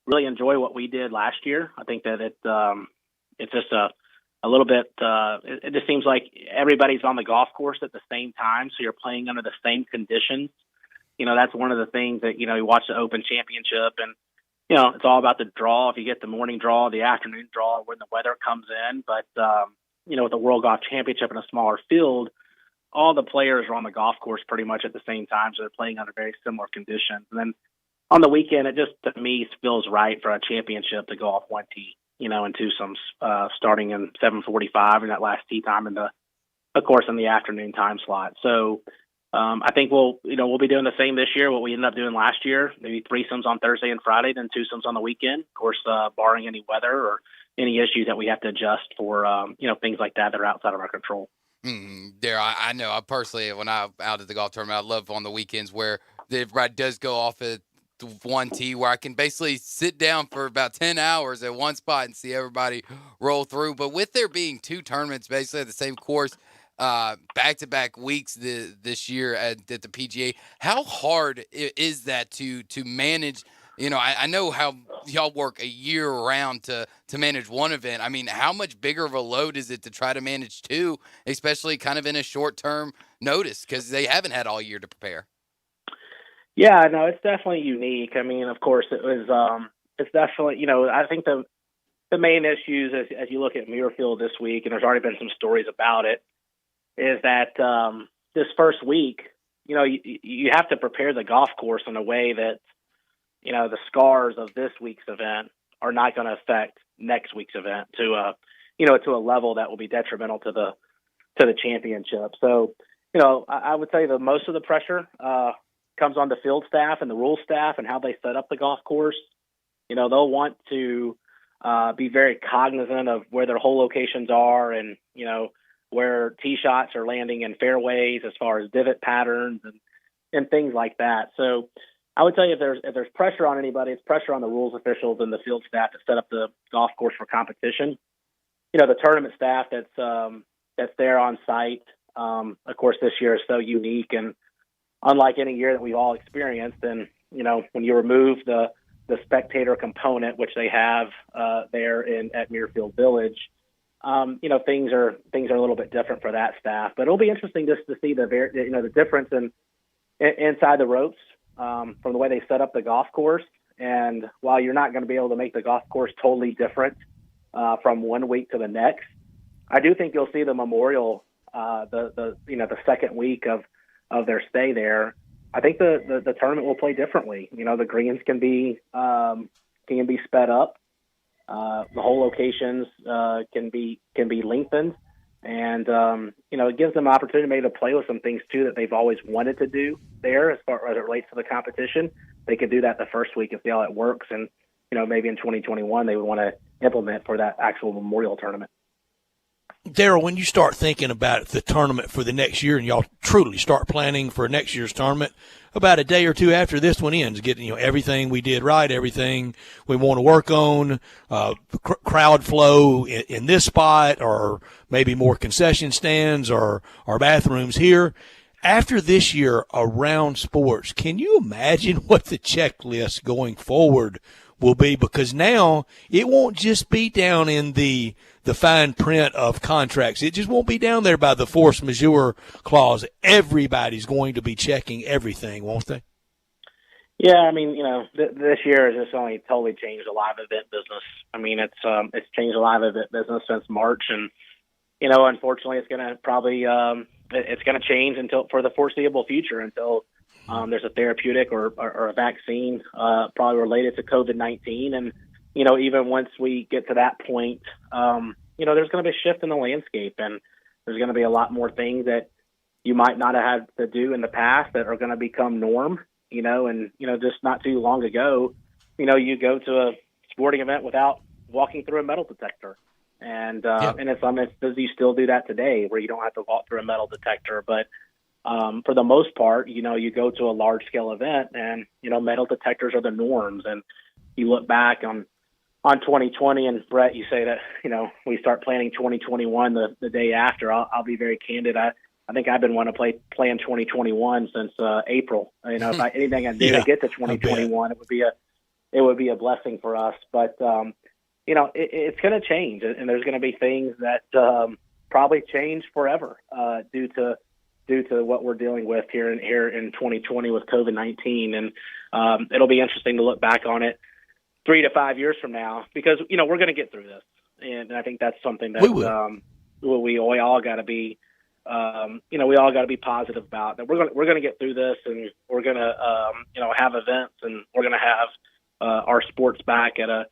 really enjoy what we did last year. I think that it's just a little bit, it just seems like everybody's on the golf course at the same time, so you're playing under the same conditions. That's one of the things that, you watch the Open Championship, and, it's all about the draw. If you get the morning draw, the afternoon draw, when the weather comes in. But, with the World Golf Championship in a smaller field, all the players are on the golf course pretty much at the same time, so they're playing under very similar conditions. And then on the weekend, it just, to me, feels right for a championship to go off 1 tee, in twosomes, starting in 7:45 and that last tee time in the afternoon time slot. So I think we'll be doing the same this year, what we ended up doing last year, maybe threesomes on Thursday and Friday, then twosomes on the weekend, of course, barring any weather or any issue that we have to adjust for, things like that are outside of our control. There, I know. I personally, when I'm out at the golf tournament, I love on the weekends where everybody does go off at 1 tee, where I can basically sit down for about 10 hours at one spot and see everybody roll through. But with there being 2 tournaments basically at the same course, back-to-back weeks this year at the PGA, how hard is that to manage? I know how y'all work a year round to manage one event. I mean, how much bigger of a load is it to try to manage 2, especially kind of in a short-term notice, because they haven't had all year to prepare? Yeah, no, it's definitely unique. I mean, of course, it's definitely, I think the main issues as you look at Muirfield this week, and there's already been some stories about it, is that this first week, you have to prepare the golf course in a way that, the scars of this week's event are not going to affect next week's event to a level that will be detrimental to the championship. So, I would say that most of the pressure comes on the field staff and the rules staff and how they set up the golf course. They'll want to be very cognizant of where their hole locations are and, where tee shots are landing in fairways as far as divot patterns and things like that. So I would tell you if there's pressure on anybody, it's pressure on the rules officials and the field staff to set up the golf course for competition. The tournament staff that's there on site, of course, this year is so unique and unlike any year that we've all experienced. And, when you remove the spectator component, which they have there at Muirfield Village, things are a little bit different for that staff. But it'll be interesting just to see the difference inside the ropes from the way they set up the golf course. And while you're not going to be able to make the golf course totally different from 1 week to the next, I do think you'll see the Memorial, the second week of their stay there. I think the tournament will play differently. The greens can be sped up. The hole locations can be lengthened, And, it gives them opportunity maybe to play with some things, too, that they've always wanted to do there as far as it relates to the competition. They could do that the first week and see how it works. And, maybe in 2021 they would want to implement for that actual Memorial tournament. Daryl, when you start thinking about the tournament for the next year and y'all truly start planning for next year's tournament, about a day or two after this one ends, getting everything we did right, everything we want to work on, crowd flow in this spot, or maybe more concession stands or bathrooms here. After this year around sports, can you imagine what the checklist going forward will be? Because now it won't just be down in the fine print of contracts. It just won't be down there by the force majeure clause. Everybody's going to be checking everything, won't they? Yeah, I mean, this year has just only totally changed the live event business. I mean, it's changed the live event business since March, and unfortunately, it's going to probably it's going to change for the foreseeable future until there's a therapeutic or a vaccine probably related to COVID-19, and even once we get to that point, there's going to be a shift in the landscape, and there's going to be a lot more things that you might not have had to do in the past that are going to become norm. Just not too long ago, you go to a sporting event without walking through a metal detector. And in some instances, you still do that today where you don't have to walk through a metal detector. But for the most part, you go to a large-scale event and, metal detectors are the norms. And you look back on 2020, and Brett, you say that, we start planning 2021 the day after. I'll be very candid. I think I've been wanting to plan 2021 since April. If anything I did to get to 2021, it would be a blessing for us. But it's going to change, and there's going to be things that probably change forever due to what we're dealing with here in 2020 with COVID-19. And it'll be interesting to look back on it 3 to 5 years from now, because we're going to get through this, and I think that's something that we all got to be. We all got to be positive about that. We're going to get through this, and we're going to have events, and we're going to have our sports back at at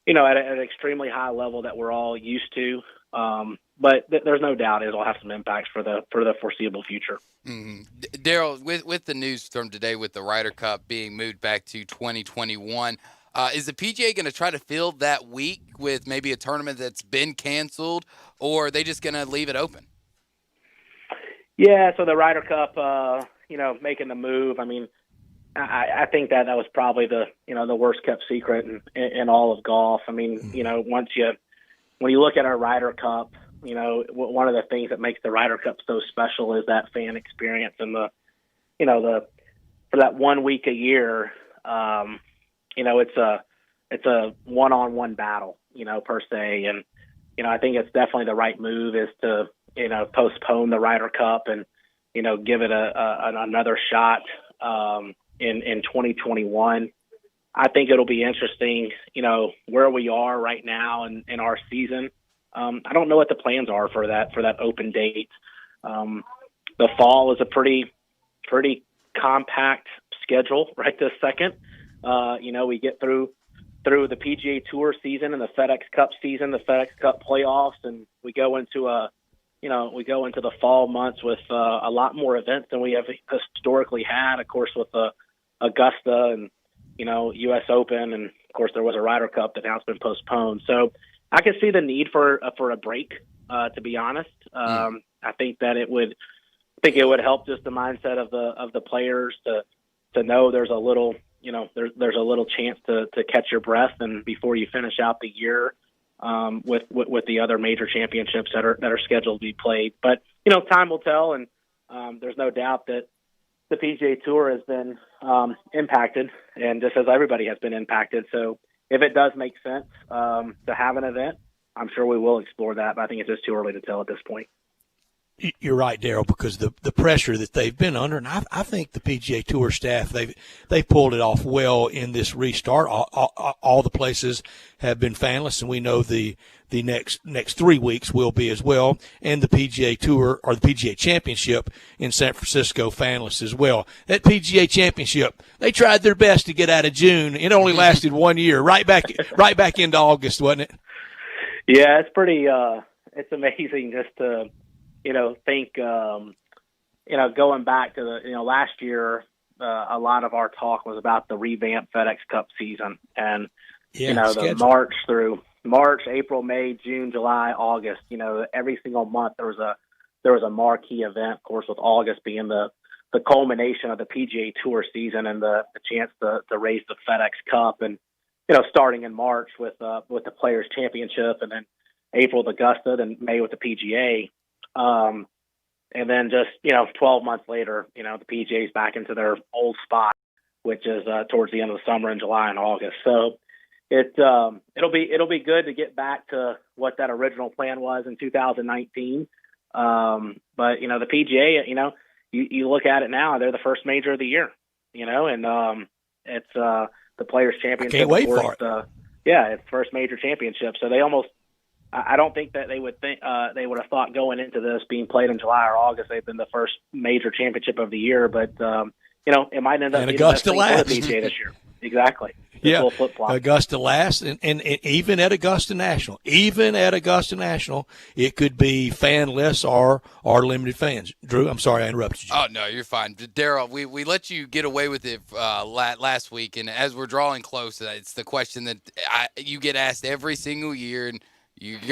an extremely high level that we're all used to. But there's no doubt it'll have some impacts for the foreseeable future. Mm-hmm. Daryl, with the news from today with the Ryder Cup being moved back to 2021, is the PGA going to try to fill that week with maybe a tournament that's been canceled, or are they just going to leave it open? Yeah, so the Ryder Cup, making the move. I mean, I think that was probably the worst kept secret in all of golf. I mean, when you look at our Ryder Cup, one of the things that makes the Ryder Cup so special is that fan experience, and for that 1 week a year, it's a one-on-one battle, per se, and I think it's definitely the right move is to postpone the Ryder Cup and give it another shot in 2021. I think it'll be interesting, where we are right now in our season. I don't know what the plans are for that open date. The fall is a pretty compact schedule right this second. We get through the PGA Tour season and the FedEx Cup season, the FedEx Cup playoffs, and we go into the fall months with a lot more events than we have historically had, of course, with Augusta and U.S. Open, and of course there was a Ryder Cup that now has been postponed. So I can see the need for a break. To be honest, I think that it would help just the mindset of the players to know there's a little there's a little chance to catch your breath and before you finish out the year with the other major championships that are scheduled to be played. But time will tell, and there's no doubt that the PGA Tour has been impacted, and just as everybody has been impacted. So if it does make sense to have an event, I'm sure we will explore that, but I think it's just too early to tell at this point. You're right, Daryl, because the pressure that they've been under, and I think the PGA Tour staff, they've pulled it off well in this restart. All the places have been fanless, and we know the next 3 weeks will be as well, and the PGA Tour or the PGA Championship in San Francisco fanless as well. That PGA Championship, they tried their best to get out of June. It only lasted 1 year, right back into August, wasn't it? Yeah, it's pretty it's amazing just to, think, going back to last year, a lot of our talk was about the revamped FedEx Cup season, and the March, April, May, June, July, August. Every single month there was a marquee event. Of course, with August being the culmination of the PGA Tour season and the chance to raise the FedEx Cup, and starting in March with the Players Championship, and then April with Augusta, then May with the PGA. And then just, 12 months later, the PGA's back into their old spot, which is towards the end of the summer in July and August. So it'll be good to get back to what that original plan was in 2019. But, the PGA, you look at it now, they're the first major of the year, and it's the Players Championship. Can't wait for it. It's the first major championship. So they almost, I don't think that they would have thought going into this being played in July or August, they've been the first major championship of the year. But it might end up being Augusta the best thing for the PGA this year. Exactly. Yeah, flip-flop. Augusta last, and even at Augusta National, it could be fanless or limited fans. Drew, I'm sorry I interrupted you. Oh, no, you're fine. Daryl, we let you get away with it last week, and as we're drawing close, it's the question that you get asked every single year, and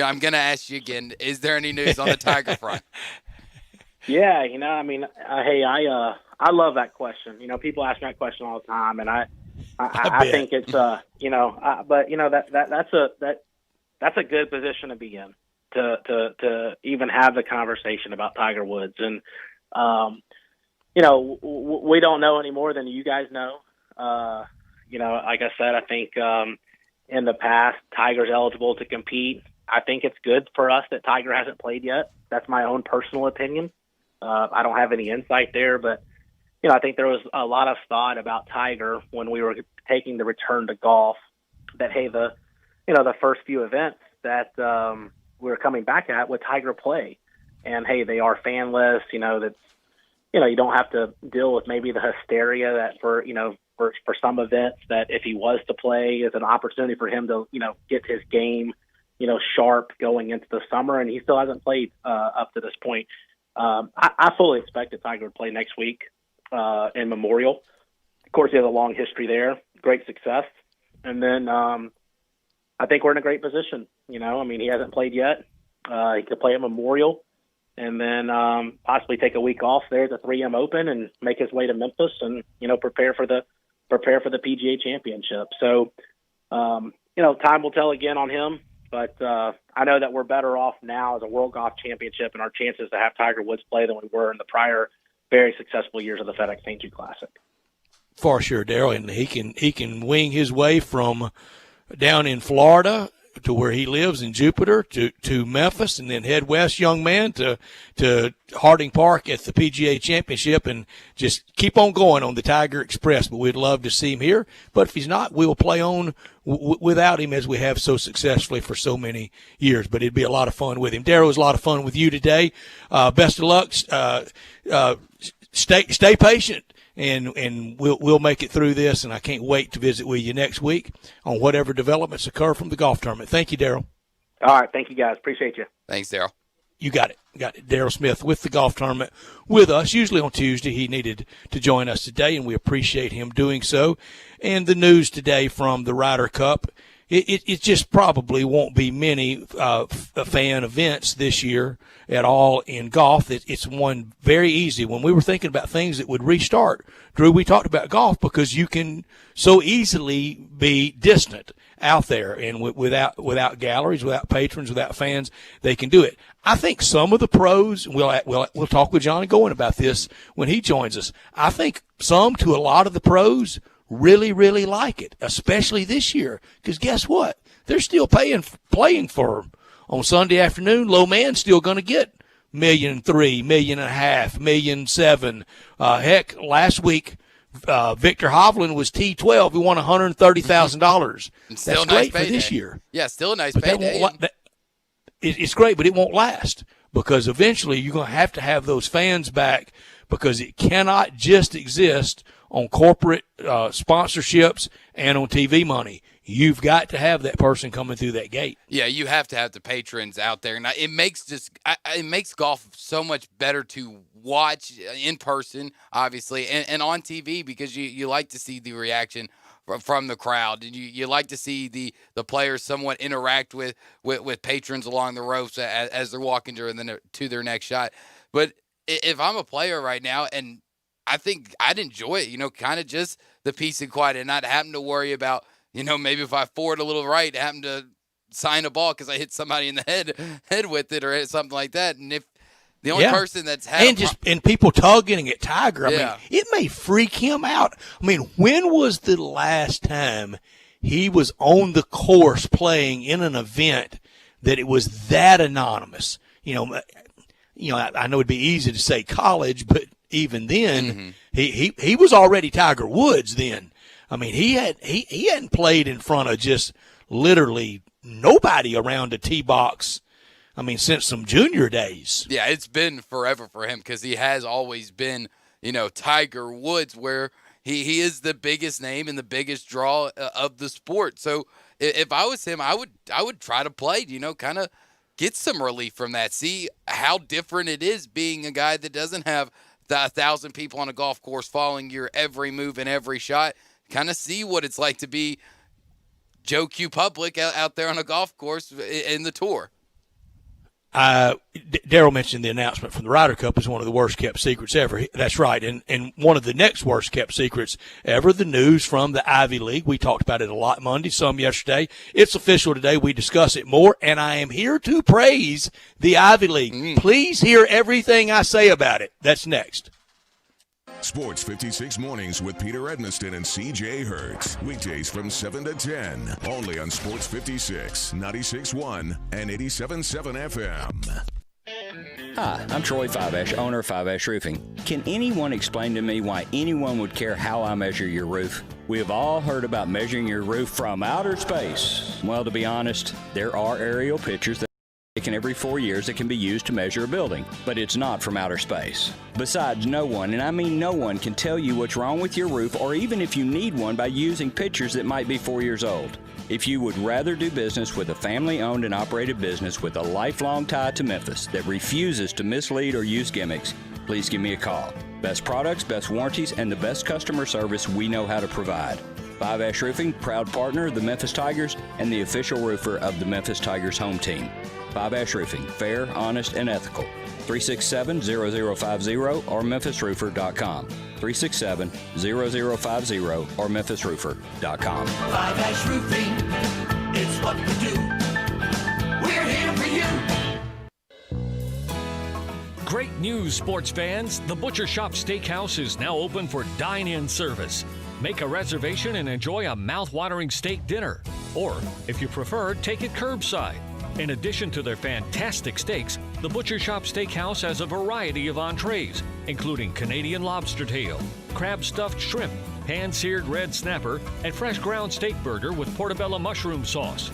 I'm going to ask you again, is there any news on the Tiger front? Yeah, hey, I love that question. People ask me that question all the time, and I think it's but that's a good position to be in to even have the conversation about Tiger Woods, and we don't know any more than you guys know. Like I said, I think in the past Tiger's eligible to compete. I think it's good for us that Tiger hasn't played yet. That's my own personal opinion. I don't have any insight there, but I think there was a lot of thought about Tiger when we were taking the return to golf that, hey, the first few events that we were coming back at would Tiger play, and hey, they are fanless. That's you don't have to deal with maybe the hysteria that for some events that if he was to play is an opportunity for him to get his game sharp going into the summer, and he still hasn't played up to this point. I fully expect that Tiger would play next week in Memorial. Of course, he has a long history there, great success. And then I think we're in a great position. He hasn't played yet. He could play at Memorial and then possibly take a week off there at the 3M Open and make his way to Memphis and, prepare for the PGA Championship. So, time will tell again on him. But I know that we're better off now as a World Golf Championship and our chances to have Tiger Woods play than we were in the prior very successful years of the FedEx St. Jude Classic. For sure, Daryl, and he can wing his way from down in Florida to where he lives in Jupiter to Memphis, and then head west, young man, to Harding Park at the PGA Championship, and just keep on going on the Tiger Express. But we'd love to see him here. But if he's not, we will play on without him as we have so successfully for so many years. But it'd be a lot of fun with him. Daryl, it was a lot of fun with you today. Best of luck. Stay patient. And we'll make it through this, and I can't wait to visit with you next week on whatever developments occur from the golf tournament. Thank you, Daryl. All right, thank you, guys. Appreciate you. Thanks, Daryl. You got it. Daryl Smith with the golf tournament with us. Usually on Tuesday, he needed to join us today, and we appreciate him doing so. And the news today from the Ryder Cup, it just probably won't be many fan events this year at all in golf. It's one very easy. When we were thinking about things that would restart, Drew, we talked about golf because you can so easily be distant out there, and without galleries, without patrons, without fans, they can do it. I think some of the pros, we'll talk with Johnny Goin about this when he joins us. I think some to a lot of the pros really, really like it, especially this year, because guess what? They're still playing for on Sunday afternoon. Low man's still going to get $1.3 million, $1.5 million, $1.7 million. Heck, last week, Victor Hovland was T12. He won $130,000. That's great for this year. Yeah, still a nice payday. It's great, but it won't last because eventually you're going to have those fans back because it cannot just exist on corporate sponsorships and on TV money. you've got to have that person coming through that gate. Yeah, you have to have the patrons out there, and it makes golf so much better to watch in person, obviously, and on TV, because you like to see the reaction from the crowd, and you like to see the players somewhat interact with patrons along the ropes as they're walking to their next shot. But if I'm a player right now, and I think I'd enjoy it, kind of just the peace and quiet, and not having to worry about, maybe if I forward a little right, having to sign a ball because I hit somebody in the head with it or something like that. And if the only person that's had and people tugging at Tiger, I mean, it may freak him out. I mean, when was the last time he was on the course playing in an event that it was that anonymous? I know it'd be easy to say college, but even then, he was already Tiger Woods then. I mean, he hadn't played in front of just literally nobody around a tee box. I mean, since some junior days. Yeah, it's been forever for him because he has always been, Tiger Woods, where he is the biggest name and the biggest draw of the sport. So if I was him, I would try to play, kind of get some relief from that. See how different it is being a guy that doesn't have 1,000 people on a golf course following your every move and every shot. Kind of see what it's like to be Joe Q Public out there on a golf course in the tour. Daryl mentioned the announcement from the Ryder Cup is one of the worst kept secrets ever. That's right. And one of the next worst kept secrets ever, the news from the Ivy League. We talked about it a lot Monday, some yesterday. It's official today. We discuss it more, and I am here to praise the Ivy League. Please hear everything I say about it. That's next. Sports 56 Mornings with Peter Edmiston and C.J. Hertz. Weekdays from 7 to 10. Only on Sports 56, 96.1 and 87.7 FM. Hi, I'm Troy Fiveash, owner of Fiveash Roofing. Can anyone explain to me why anyone would care how I measure your roof? We have all heard about measuring your roof from outer space. Well, to be honest, there are aerial pictures that taken every 4 years that can be used to measure a building, but it's not from outer space. Besides, no one, and I mean no one, can tell you what's wrong with your roof or even if you need one by using pictures that might be 4 years old. If you would rather do business with a family-owned and operated business with a lifelong tie to Memphis that refuses to mislead or use gimmicks, please give me a call. Best products, best warranties, and the best customer service we know how to provide. Fiveash Roofing, proud partner of the Memphis Tigers and the official roofer of the Memphis Tigers home team. Fiveash Roofing, fair, honest, and ethical. 367-0050 or memphisroofer.com. 367-0050 or memphisroofer.com. Fiveash Roofing, it's what we do. We're here for you. Great news, sports fans. The Butcher Shop Steakhouse is now open for dine-in service. Make a reservation and enjoy a mouth-watering steak dinner. Or, if you prefer, take it curbside. In addition to their fantastic steaks, the Butcher Shop Steakhouse has a variety of entrees, including Canadian lobster tail, crab stuffed shrimp, pan-seared red snapper, and fresh ground steak burger with portobello mushroom sauce.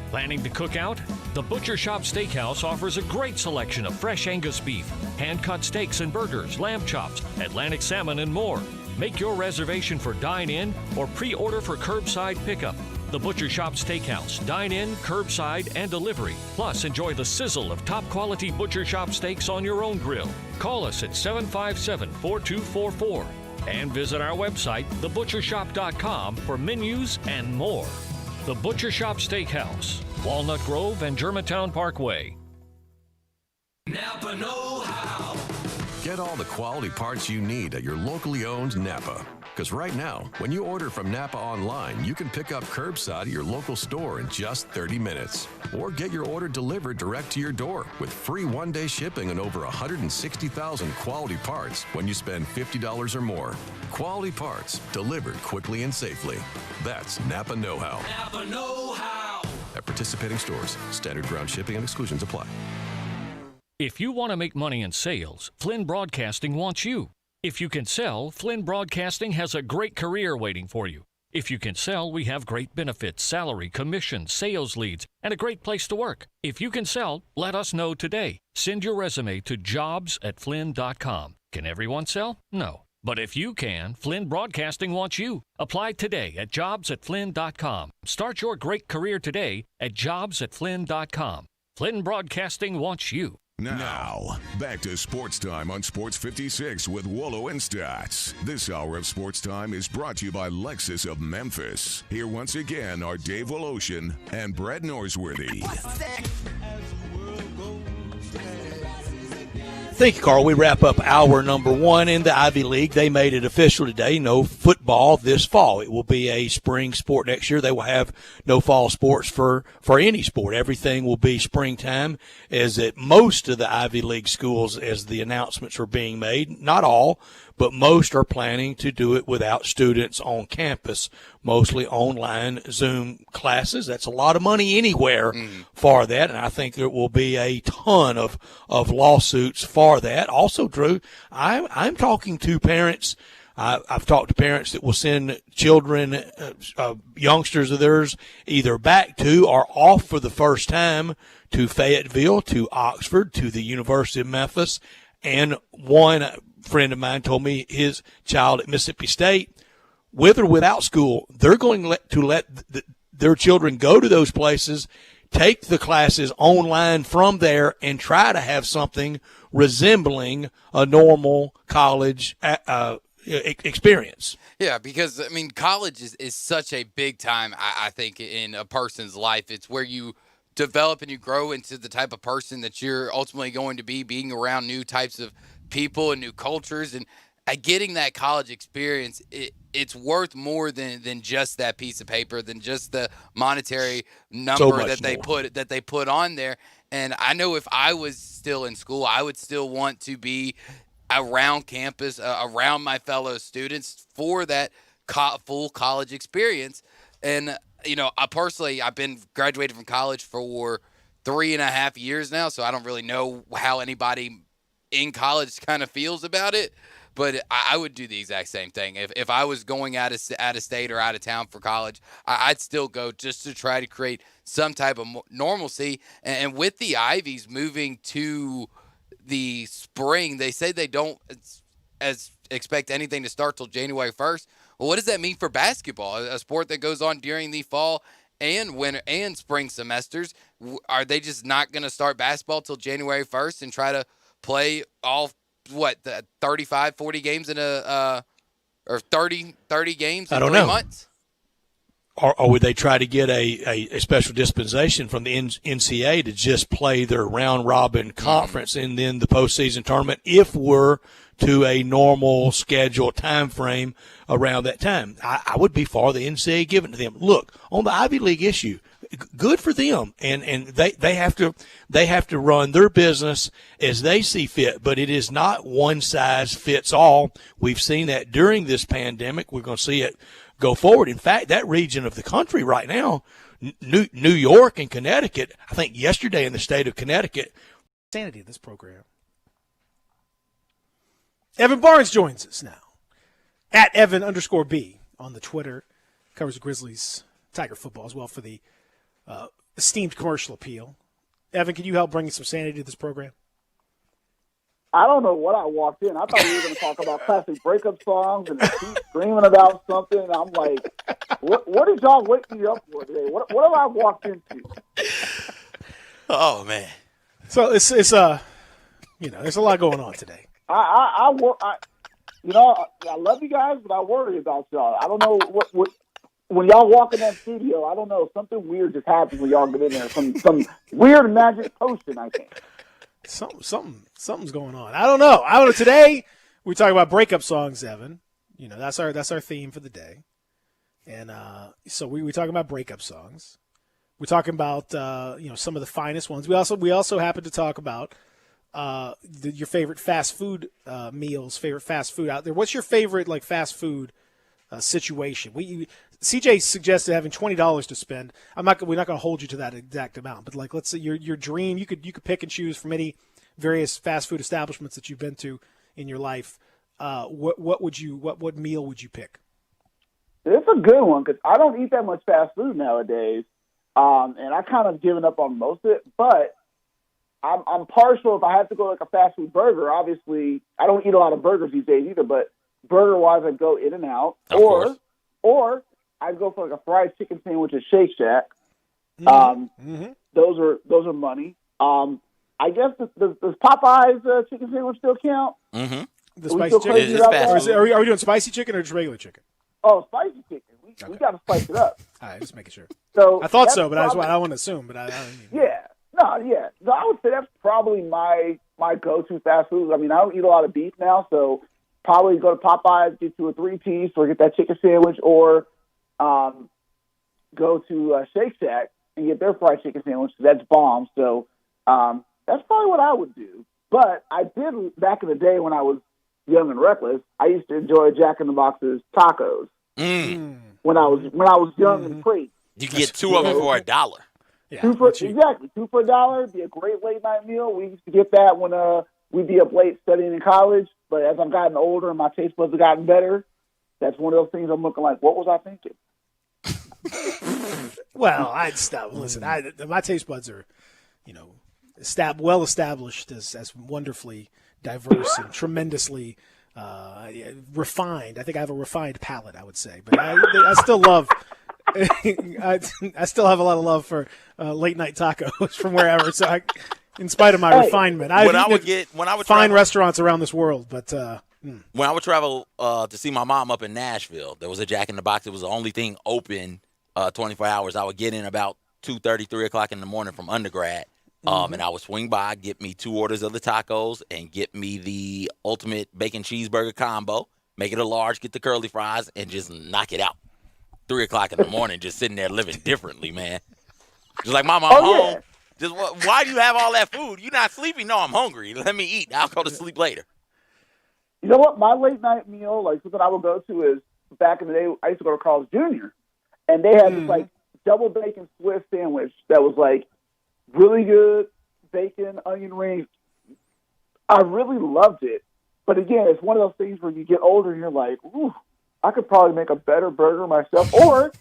Planning to cook out? The Butcher Shop Steakhouse offers a great selection of fresh Angus beef, hand-cut steaks and burgers, lamb chops, Atlantic salmon, and more. Make your reservation for dine-in or pre-order for curbside pickup. The Butcher Shop Steakhouse. Dine in, curbside, and delivery. Plus, enjoy the sizzle of top-quality Butcher Shop steaks on your own grill. Call us at 757-4244 and visit our website, thebutchershop.com, for menus and more. The Butcher Shop Steakhouse, Walnut Grove and Germantown Parkway. Napa know-how. Get all the quality parts you need at your locally owned Napa. Because right now, when you order from Napa online, you can pick up curbside at your local store in just 30 minutes. Or get your order delivered direct to your door with free one-day shipping on over 160,000 quality parts when you spend $50 or more. Quality parts delivered quickly and safely. That's Napa know-how. Napa know-how. At participating stores, standard ground shipping and exclusions apply. If you want to make money in sales, Flynn Broadcasting wants you. If you can sell, Flynn Broadcasting has a great career waiting for you. If you can sell, we have great benefits, salary, commission, sales leads, and a great place to work. If you can sell, let us know today. Send your resume to jobs@flynn.com. Can everyone sell? No. But if you can, Flynn Broadcasting wants you. Apply today at jobs@flynn.com. Start your great career today at jobs@flynn.com. Flynn Broadcasting wants you. Now, back to Sports Time on Sports 56 with Wolo and Stats. This hour of Sports Time is brought to you by Lexus of Memphis. Here once again are Dave Woloshin and Brett Norsworthy. Thank you, Carl. We wrap up hour number 1 in the Ivy League. They made it official today. No football this fall. It will be a spring sport next year. They will have no fall sports for any sport. Everything will be springtime, as at most of the Ivy League schools as the announcements are being made. Not all, but most are planning to do it without students on campus, mostly online Zoom classes. That's a lot of money anywhere for that, and I think there will be a ton of lawsuits for that. Also, Drew, I'm talking to parents. I've talked to parents that will send children, youngsters of theirs, either back to or off for the first time to Fayetteville, to Oxford, to the University of Memphis, and one friend of mine told me his child at Mississippi State, with or without school, they're going to let their children go to those places, take the classes online from there, and try to have something resembling a normal college experience. Yeah, because, I mean, college is such a big time, I think, in a person's life. It's where you develop and you grow into the type of person that you're ultimately going to be, being around new types of people and new cultures, and getting that college experience, it's worth more than just that piece of paper, than just the monetary number that they put on there. And I know if I was still in school, I would still want to be around campus, around my fellow students for that full college experience. And I've been graduated from college for 3.5 years now, so I don't really know how anybody in college kind of feels about it, but I would do the exact same thing. If I was going out of state or out of town for college, I'd still go just to try to create some type of normalcy. And with the Ivies moving to the spring, they say they don't expect anything to start till January 1st. Well, what does that mean for basketball, a sport that goes on during the fall and winter and spring semesters? Are they just not going to start basketball till January 1st and try to play all, 35, 40 games in or 30 games in 3 months? Or would they try to get a special dispensation from the NCAA to just play their round-robin conference and then the postseason tournament if we're to a normal schedule time frame around that time? I would be for the NCAA giving to them. Look, on the Ivy League issue, good for them, and they have to run their business as they see fit, but it is not one size fits all. We've seen that during this pandemic. We're going to see it go forward. In fact, that region of the country right now, New York and Connecticut, I think yesterday in the state of Connecticut. Sanity of this program. Evan Barnes joins us now at Evan_B on the Twitter. Covers the Grizzlies, Tiger football as well for the esteemed commercial appeal. Evan, can you help bring some sanity to this program? I don't know what I walked in. I thought we were going to talk about classic breakup songs and keep screaming about something. And I'm like, what did y'all wake me up for today? What have I walked into? Oh, man. So it's there's a lot going on today. I love you guys, but I worry about y'all. I don't know what when y'all walk in that studio, I don't know, something weird just happens when y'all get in there. Some weird magic potion, I think. Something's going on. I don't know. Today we talk about breakup songs, Evan. That's our theme for the day. And so we talking about breakup songs. We're talking about some of the finest ones. We also happen to talk about your favorite fast food meals, favorite fast food out there. What's your favorite fast food situation? CJ suggested having $20 to spend. We're not going to hold you to that exact amount, but let's say your dream, you could pick and choose from any various fast food establishments that you've been to in your life. What meal would you pick? It's a good one because I don't eat that much fast food nowadays, and I kind of given up on most of it. But I'm partial if I have to go a fast food burger. Obviously, I don't eat a lot of burgers these days either, but burger-wise, I'd go In-N-Out. Or I'd go for like a fried chicken sandwich at Shake Shack. Those are money. I guess does Popeye's chicken sandwich still count? Mm-hmm. The spicy chicken? Are we doing spicy chicken or just regular chicken? Oh, spicy chicken. We got to spice it up. All right, just making sure. So I thought that's so, but probably, I want to assume. But I yeah. No, I would say that's probably my go-to fast food. I mean, I don't eat a lot of beef now, so probably go to Popeyes, get you a 3-piece, or get that chicken sandwich, or go to Shake Shack and get their fried chicken sandwich. That's bomb. So that's probably what I would do. But I did back in the day when I was young and reckless. I used to enjoy Jack in the Box's tacos when I was young and free. You can get two of them for $1. Yeah, two for $1. Be a great late night meal. We used to get that when we'd be up late studying in college. But as I've gotten older and my taste buds have gotten better, that's one of those things I'm looking like, what was I thinking? Well, I'd stop. Listen, my taste buds are, well established as wonderfully diverse and tremendously refined. I think I have a refined palate, I would say. But I still love. I still have a lot of love for late night tacos from wherever. So, in spite of my refinement, I would find restaurants around this world. But when I would travel to see my mom up in Nashville, there was a Jack in the Box. It was the only thing open 24 hours. I would get in about 2:30, 3 o'clock in the morning from undergrad. And I would swing by, get me 2 orders of the tacos, and get me the ultimate bacon cheeseburger combo. Make it a large, get the curly fries, and just knock it out. 3 o'clock in the morning, just sitting there living differently, man. Just like, Mama, I'm home. Just why do you have all that food? You not sleepy? No, I'm hungry. Let me eat. I'll go to sleep later. You know what? My late night meal, like something I would go to is back in the day. I used to go to Carl's Jr. and they had this like double bacon Swiss sandwich that was like really good, bacon, onion rings. I really loved it. But again, it's one of those things where you get older and you're like, ooh, I could probably make a better burger myself. Or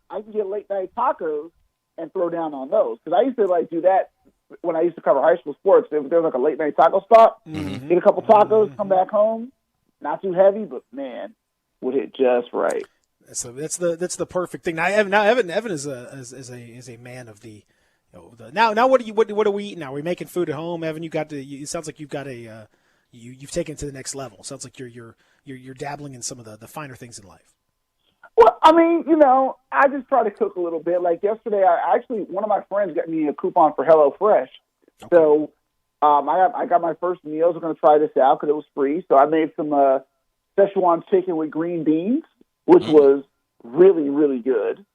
I can get late night tacos and throw down on those. Because I used to like do that when I used to cover high school sports. There was like a late night taco spot. Get a couple tacos, come back home. Not too heavy, but man, would hit just right. That's the perfect thing. Now Evan is a man of the. Now what are we eating now? Are we making food at home, Evan? It sounds like you've got you've taken it to the next level. It sounds like you're dabbling in some of the finer things in life. Well, I mean, I just try to cook a little bit. Like yesterday, one of my friends got me a coupon for HelloFresh. Okay. So I got my first meals. I'm going to try this out because it was free. So I made some Szechuan chicken with green beans, which was really, really good.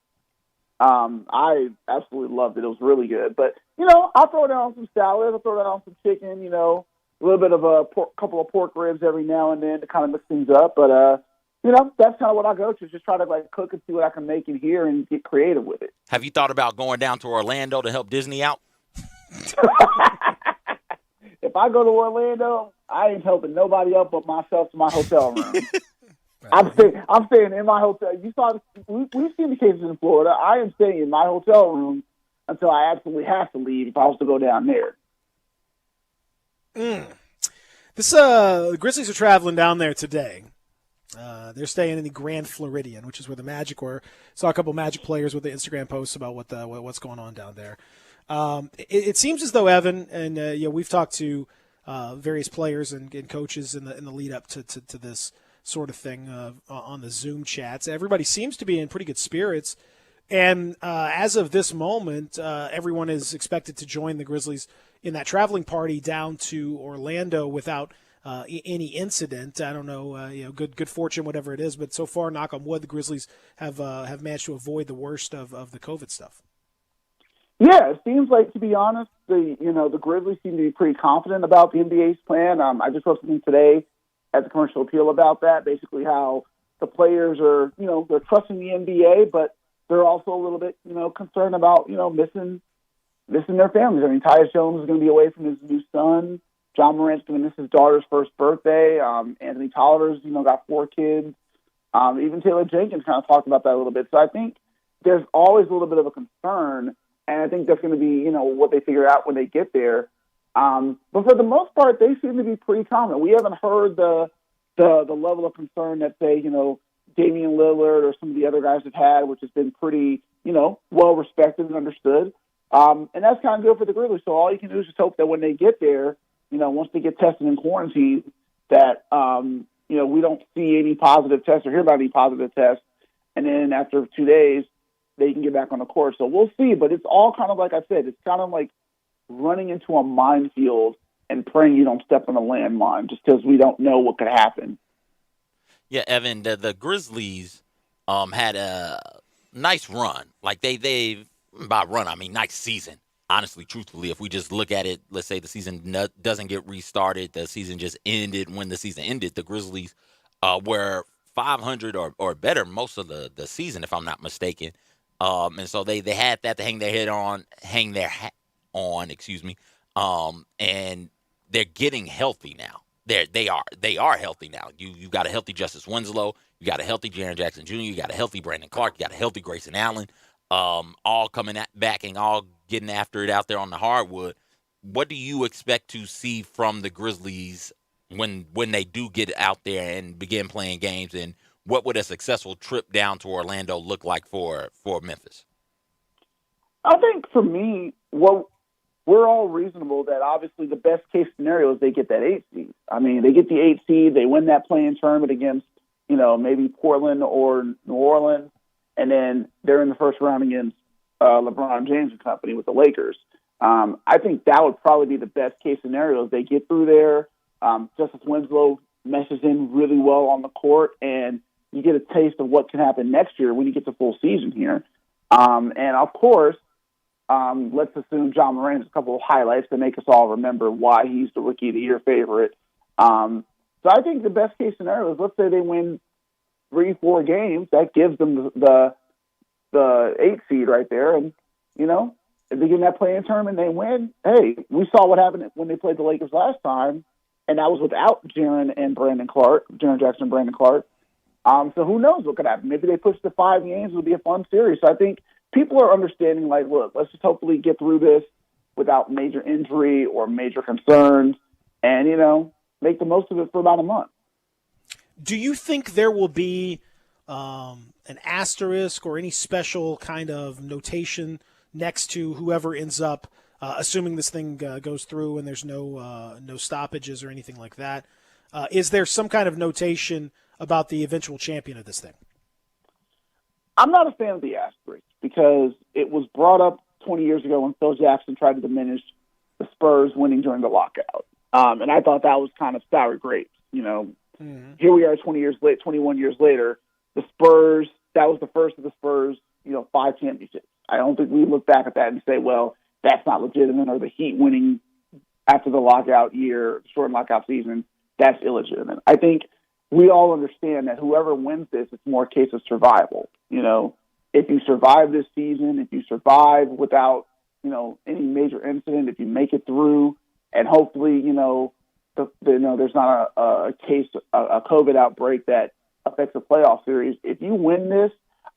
I absolutely loved it. It was really good. But, I'll throw down some salad. I'll throw down some chicken, a little bit of a couple of pork ribs every now and then to kind of mix things up. But, that's kind of what I go to. Just try to like cook and see what I can make in here and get creative with it. Have you thought about going down to Orlando to help Disney out? If I go to Orlando, I ain't helping nobody up but myself to my hotel room. I'm staying in my hotel. You saw we've seen the cases in Florida. I am staying in my hotel room until I absolutely have to leave if I was to go down there. The Grizzlies are traveling down there today. They're staying in the Grand Floridian, which is where the Magic were. Saw a couple Magic players with the Instagram posts about what's going on down there. It seems as though Evan and we've talked to various players and coaches in the lead up to this sort of thing on the Zoom chats. Everybody seems to be in pretty good spirits, and as of this moment, everyone is expected to join the Grizzlies in that traveling party down to Orlando without any incident. I don't know, good fortune, whatever it is, but so far, knock on wood, the Grizzlies have managed to avoid the worst of the COVID stuff. Yeah, it seems like, to be honest, the Grizzlies seem to be pretty confident about the NBA's plan. I just wrote something today at the Commercial Appeal about that, basically how the players are, they're trusting the NBA, but they're also a little bit, concerned about, missing their families. I mean, Tyus Jones is going to be away from his new son. John Morant's going to miss his daughter's first birthday. Anthony Tolliver's, got 4 kids. Even Taylor Jenkins kind of talked about that a little bit. So I think there's always a little bit of a concern, and I think that's going to be, what they figure out when they get there. But for the most part, they seem to be pretty confident. We haven't heard the the level of concern that, say, Damian Lillard or some of the other guys have had, which has been pretty, well respected and understood. And that's kind of good for the Grizzlies. So all you can do is just hope that when they get there, once they get tested in quarantine, that, we don't see any positive tests or hear about any positive tests. And then after 2 days, they can get back on the court. So we'll see. But it's all kind of like I said, it's kind of like running into a minefield and praying you don't step on a landmine just because we don't know what could happen. Yeah, Evan, the Grizzlies had a nice run. Like they by run, I mean nice season. Honestly, truthfully, if we just look at it, let's say the season doesn't get restarted, the season just ended. When the season ended, the Grizzlies were 500 or better most of the season, if I'm not mistaken. And so they had that to hang their hat on, and they're getting healthy now. They are healthy now. You got a healthy Justice Winslow, you got a healthy Jaren Jackson Jr., you got a healthy Brandon Clark, you got a healthy Grayson Allen, all coming back and all getting after it out there on the hardwood. What do you expect to see from the Grizzlies when they do get out there and begin playing games, and what would a successful trip down to Orlando look like for Memphis? I think for me, we're all reasonable that obviously the best case scenario is they get that 8 seed. I mean, they get the 8 seed, they win that play-in tournament against, maybe Portland or New Orleans, and then they're in the first round against LeBron James and company with the Lakers. I think that would probably be the best case scenario if they get through there. Justice Winslow meshes in really well on the court, and you get a taste of what can happen next year when you get the full season here. And of course, let's assume John Moran has a couple of highlights to make us all remember why he's the Rookie of the Year favorite. So I think the best case scenario is, let's say they win 3-4 games. That gives them the 8 seed right there. And, if they get in that play-in tournament and they win, hey, we saw what happened when they played the Lakers last time, and that was without Jaren Jackson and Brandon Clark. So who knows what could happen? Maybe they push to 5 games. It'll be a fun series. So I think people are understanding, like, look, let's just hopefully get through this without major injury or major concerns and, make the most of it for about a month. Do you think there will be an asterisk or any special kind of notation next to whoever ends up, assuming this thing goes through and there's no stoppages or anything like that? Is there some kind of notation about the eventual champion of this thing? I'm not a fan of the asterisk because it was brought up 20 years ago when Phil Jackson tried to diminish the Spurs winning during the lockout. And I thought that was kind of sour grapes. Here we are 21 years later, the Spurs, that was the first of the Spurs, 5 championships. I don't think we look back at that and say, well, that's not legitimate, or the Heat winning after the lockout year, short lockout season, that's illegitimate. I think we all understand that whoever wins this, it's more a case of survival. If you survive this season, if you survive without, any major incident, if you make it through, and hopefully, there's not a case, a COVID outbreak that affects the playoff series. If you win this,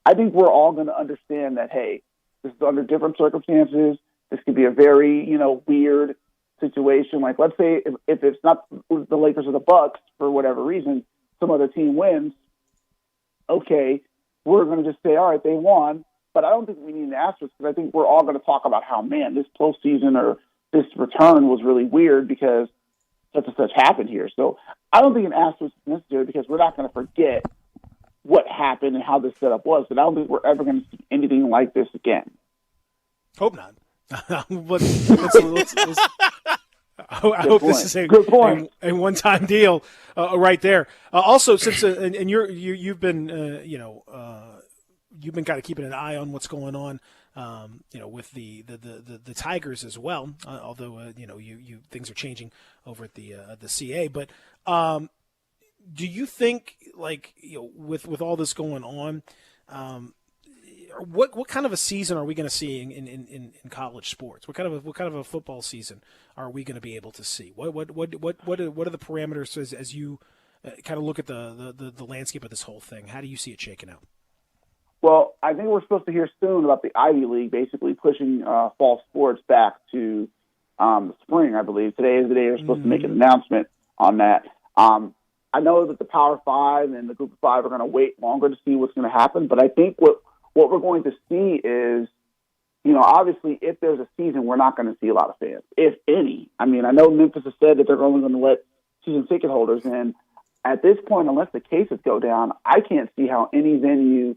I think we're all going to understand that, hey, this is under different circumstances. This could be a very, weird situation. Like, let's say if it's not the Lakers or the Bucks for whatever reason, some other team wins. Okay, we're going to just say, all right, they won. But I don't think we need an asterisk because I think we're all going to talk about how, man, this postseason or this return was really weird because such and such happened here. So I don't think an asterisk is necessary because we're not going to forget what happened and how this setup was. But I don't think we're ever going to see anything like this again. Hope not. I hope this is a one-time deal right there. Also, since and you've been you've been kind of keeping an eye on what's going on, with the Tigers as well. Although you things are changing over at the CA, but do you think with all this going on, what kind of a season are we going to see in college sports? What kind of a football season are we going to be able to see? What are the parameters as you kind of look at the landscape of this whole thing? How do you see it shaking out? Well, I think we're supposed to hear soon about the Ivy League basically pushing fall sports back to the spring, I believe. Today is the day they're supposed to make an announcement on that. I know that the Power Five and the Group of Five are going to wait longer to see what's going to happen, but I think what we're going to see is, obviously if there's a season, we're not going to see a lot of fans, if any. I mean, I know Memphis has said that they're only going to let season ticket holders in. At this point, unless the cases go down, I can't see how any venue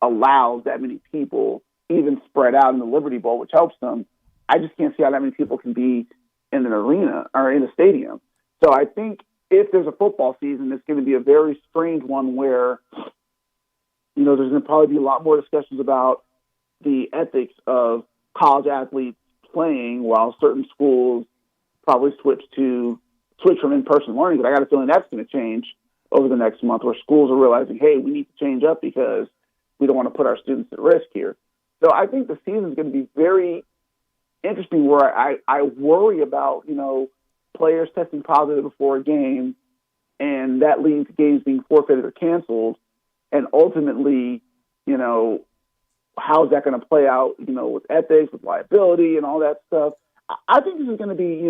allows that many people, even spread out in the Liberty Bowl, which helps them. I just can't see how that many people can be in an arena or in a stadium. So I think if there's a football season, it's going to be a very strange one where, there's going to probably be a lot more discussions about the ethics of college athletes playing while certain schools probably switch from in-person learning. But I got a feeling that's going to change over the next month, where schools are realizing, hey, we need to change up because we don't want to put our students at risk here. So I think the season is going to be very interesting, where I worry about, players testing positive before a game, and that leading to games being forfeited or canceled. And ultimately, how is that going to play out, with ethics, with liability and all that stuff. I think this is going to be,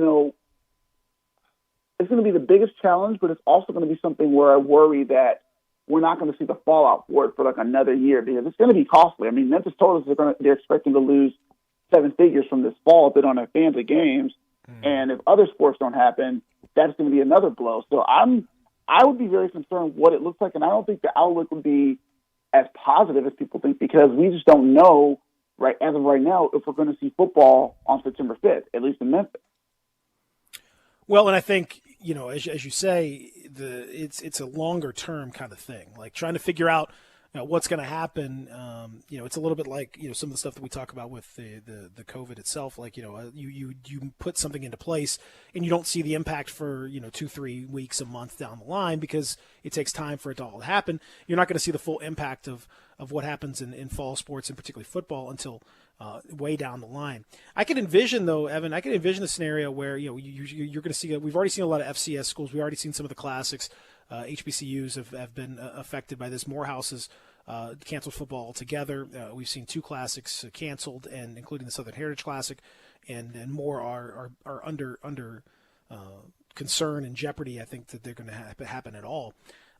it's going to be the biggest challenge, but it's also going to be something where I worry that we're not going to see the fallout for it for like another year, because it's going to be costly. I mean, Memphis told us they're expecting to lose 7 figures from this fall if they don't have fans at games. And if other sports don't happen, that's going to be another blow. So I would be very concerned what it looks like, and I don't think the outlook would be as positive as people think, because we just don't know as of right now if we're going to see football on September 5th, at least in Memphis. Well, and I think, as you say, it's a longer term kind of thing, like trying to figure out what's going to happen. It's a little bit like some of the stuff that we talk about with the COVID itself. Like you put something into place and you don't see the impact for 2-3 weeks, a month down the line, because it takes time for it to all happen. You're not going to see the full impact of what happens in fall sports, and particularly football, until way down the line. I can envision, though, Evan, the scenario where you're going to see. We've already seen a lot of FCS schools. We've already seen some of the classics. HBCUs have been affected by this. Morehouse's canceled football altogether. We've seen 2 classics canceled, and including the Southern Heritage Classic, and more are under concern and jeopardy. I think that they're going to happen at all.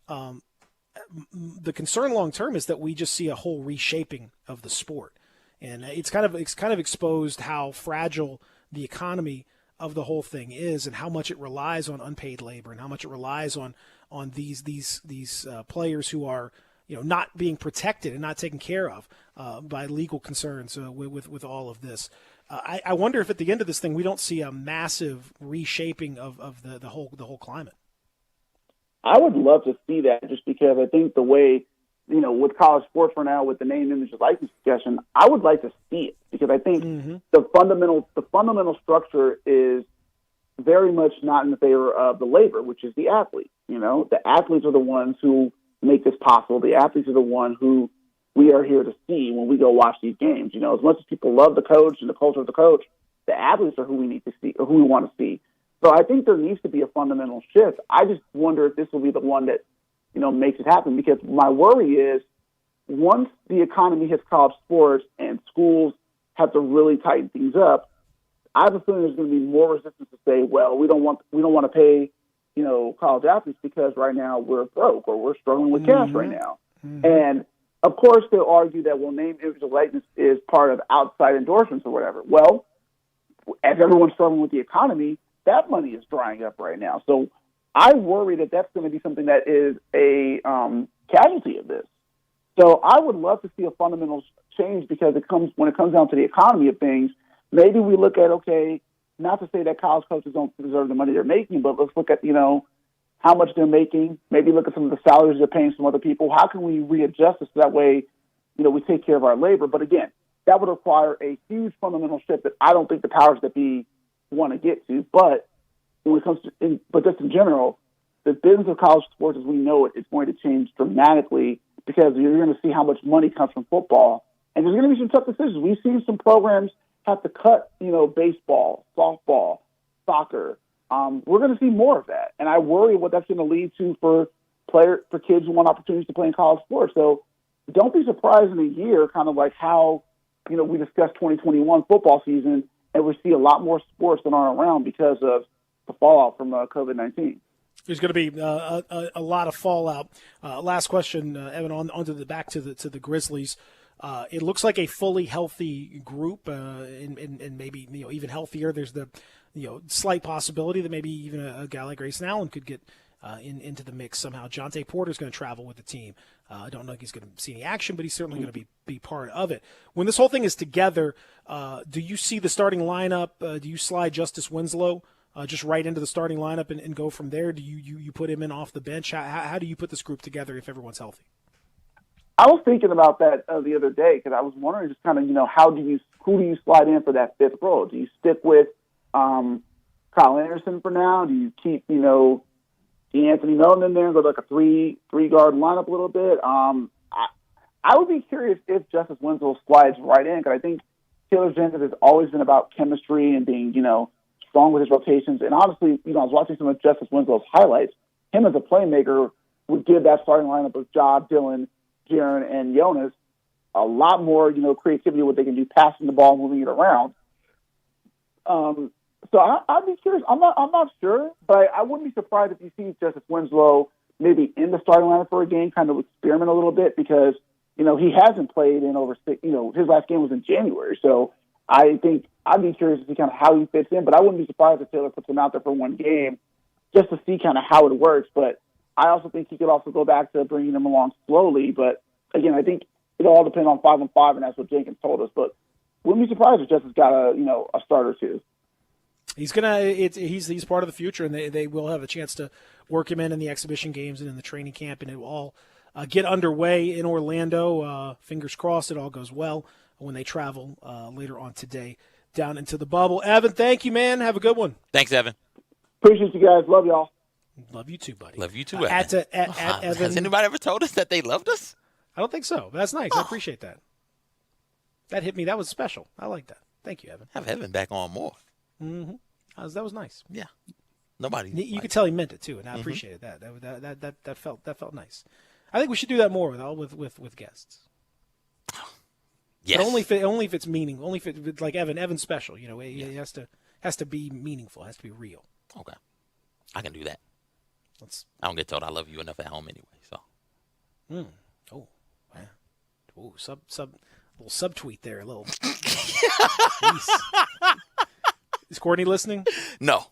The concern long term is that we just see a whole reshaping of the sport, and it's kind of exposed how fragile the economy of the whole thing is, and how much it relies on unpaid labor, and how much it relies on these players who are not being protected and not taken care of by legal concerns with all of this. I wonder if at the end of this thing we don't see a massive reshaping of the whole climate. I would love to see that, just because I think the way, with college sports for now, with the name, image, and likeness discussion, I would like to see it, because I think the fundamental structure is very much not in the favor of the labor, which is the athlete. The athletes are the ones who make this possible. The athletes are the one who we are here to see when we go watch these games. As much as people love the coach and the culture of the coach, the athletes are who we need to see, or who we want to see. So I think there needs to be a fundamental shift. I just wonder if this will be the one that, makes it happen, because my worry is once the economy hits college sports and schools have to really tighten things up, I have a feeling there's going to be more resistance to say, well, we don't want to pay, college athletes because right now we're broke or we're struggling with cash right now. And of course they'll argue that, well, name, image, and likeness is part of outside endorsements or whatever. Well, as everyone's struggling with the economy, that money is drying up right now. So I worry that that's going to be something that is a casualty of this. So I would love to see a fundamental change, because when it comes down to the economy of things, maybe we look at, okay, not to say that college coaches don't deserve the money they're making, but let's look at, how much they're making, maybe look at some of the salaries they're paying some other people. How can we readjust this so that way, we take care of our labor? But again, that would require a huge fundamental shift that I don't think the powers that be want to get to. But when it comes to, but just in general, the business of college sports as we know it is going to change dramatically, because you're going to see how much money comes from football. And there's going to be some tough decisions. We've seen some programs have to cut, baseball, softball, soccer. We're going to see more of that. And I worry what that's going to lead to for kids who want opportunities to play in college sports. So don't be surprised in a year, kind of like how, we discussed 2021 football season, and we see a lot more sports that aren't around because of the fallout from COVID-19. There's going to be a lot of fallout. Last question, Evan, back to the Grizzlies. It looks like a fully healthy group, and maybe even healthier. There's the slight possibility that maybe even a guy like Grayson Allen could get into the mix somehow. Jonte Porter's going to travel with the team. I don't know if he's going to see any action, but he's certainly going to be part of it. When this whole thing is together, do you see the starting lineup? Do you slide Justice Winslow just right into the starting lineup and go from there? Do you put him in off the bench? How do you put this group together if everyone's healthy? I was thinking about that the other day because I was wondering just kind of, who do you slide in for that fifth role? Do you stick with Kyle Anderson for now? Do you keep, Anthony Melton in there and go like a three-guard lineup a little bit? I would be curious if Justice Winslow slides right in because I think Taylor Jenkins has always been about chemistry and being, strong with his rotations. And honestly, I was watching some of Justice Winslow's highlights. Him as a playmaker would give that starting lineup of Ja, Dylan, Jaren, and Jonas a lot more, creativity, what they can do passing the ball, moving it around. So I'd be curious. I'm not sure, but I wouldn't be surprised if you see Justice Winslow maybe in the starting lineup for a game, kind of experiment a little bit because, he hasn't played in over 6, his last game was in January. So I think I'd be curious to see kind of how he fits in, but I wouldn't be surprised if Taylor puts him out there for one game just to see kind of how it works. But I also think he could also go back to bringing him along slowly. But again, I think it all depends on 5-on-5, and that's what Jenkins told us. But wouldn't be surprised if Justice got a start or two. He's he's part of the future, and they will have a chance to work him in the exhibition games and in the training camp, and it will all get underway in Orlando. Fingers crossed it all goes well when they travel later on today down into the bubble. Evan, thank you, man. Have a good one. Thanks, Evan. Appreciate you guys. Love y'all. Love you too, buddy. Love you too, Evan. At Evan. Has anybody ever told us that they loved us? I don't think so, but that's nice. I appreciate that. That hit me. That was special. I like that. Thank you, Evan. Have Evan back on more. Mm-hmm. That was nice. Yeah. Nobody. You could tell he meant it too, and I appreciated that. That felt nice. I think we should do that more with guests. Yes. But only if it's meaning. Only if it, like Evan's special. He has to be meaningful. Has to be real. Okay. I can do that. I don't get told I love you enough at home anyway. So. Oh, man. Oh, little subtweet there, a little. Is Courtney listening? No.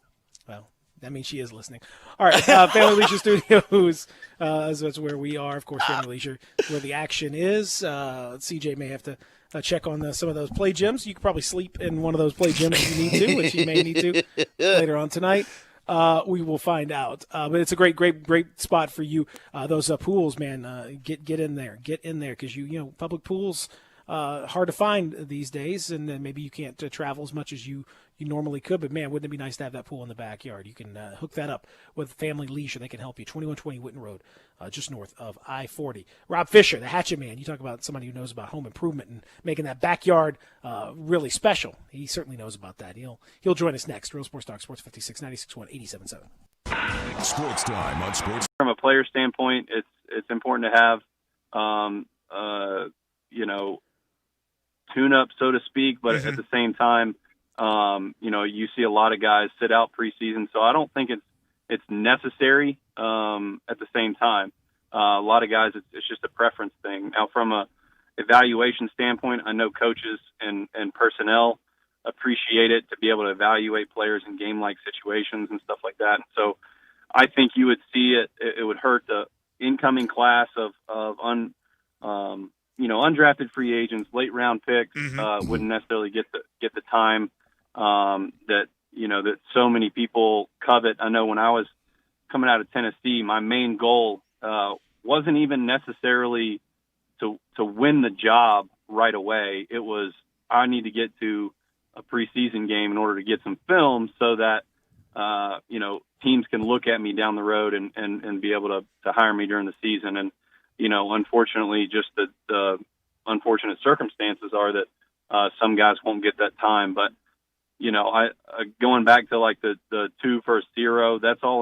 Well, that means she is listening. All right, Family Leisure Studios. That's where we are, of course. Family Leisure, where the action is. CJ may have to check on some of those play gyms. You could probably sleep in one of those play gyms if you need to, which you may need to later on tonight. We will find out. But it's a great spot for you. Those pools, man, get in there. Get in there because public pools hard to find these days, and then maybe you can't travel as much as you normally could. But, man, wouldn't it be nice to have that pool in the backyard? You can hook that up with Family Leisure. They can help you. 2120 Whitten Road, just north of I-40. Rob Fisher, the Hatchet Man. You talk about somebody who knows about home improvement and making that backyard really special. He certainly knows about that. He'll join us next. Real Sports Talk, Sports 56, 96.1, 87.7. Sports Time on Sports. From a player standpoint, it's important to have, tune up, so to speak, but at the same time, you see a lot of guys sit out preseason, so I don't think it's necessary. At the same time, a lot of guys, it's just a preference thing. Now, from a evaluation standpoint, I know coaches and personnel appreciate it to be able to evaluate players in game-like situations and stuff like that. And so, I think you would see it would hurt the incoming class of undrafted free agents, late round picks, wouldn't necessarily get the time that so many people covet. I know when I was coming out of Tennessee, my main goal wasn't even necessarily to win the job right away. It was I need to get to a preseason game in order to get some film so that teams can look at me down the road and be able to hire me during the season. And unfortunately, just the unfortunate circumstances are that some guys won't get that time. But I going back to like the 2 versus 0, that's all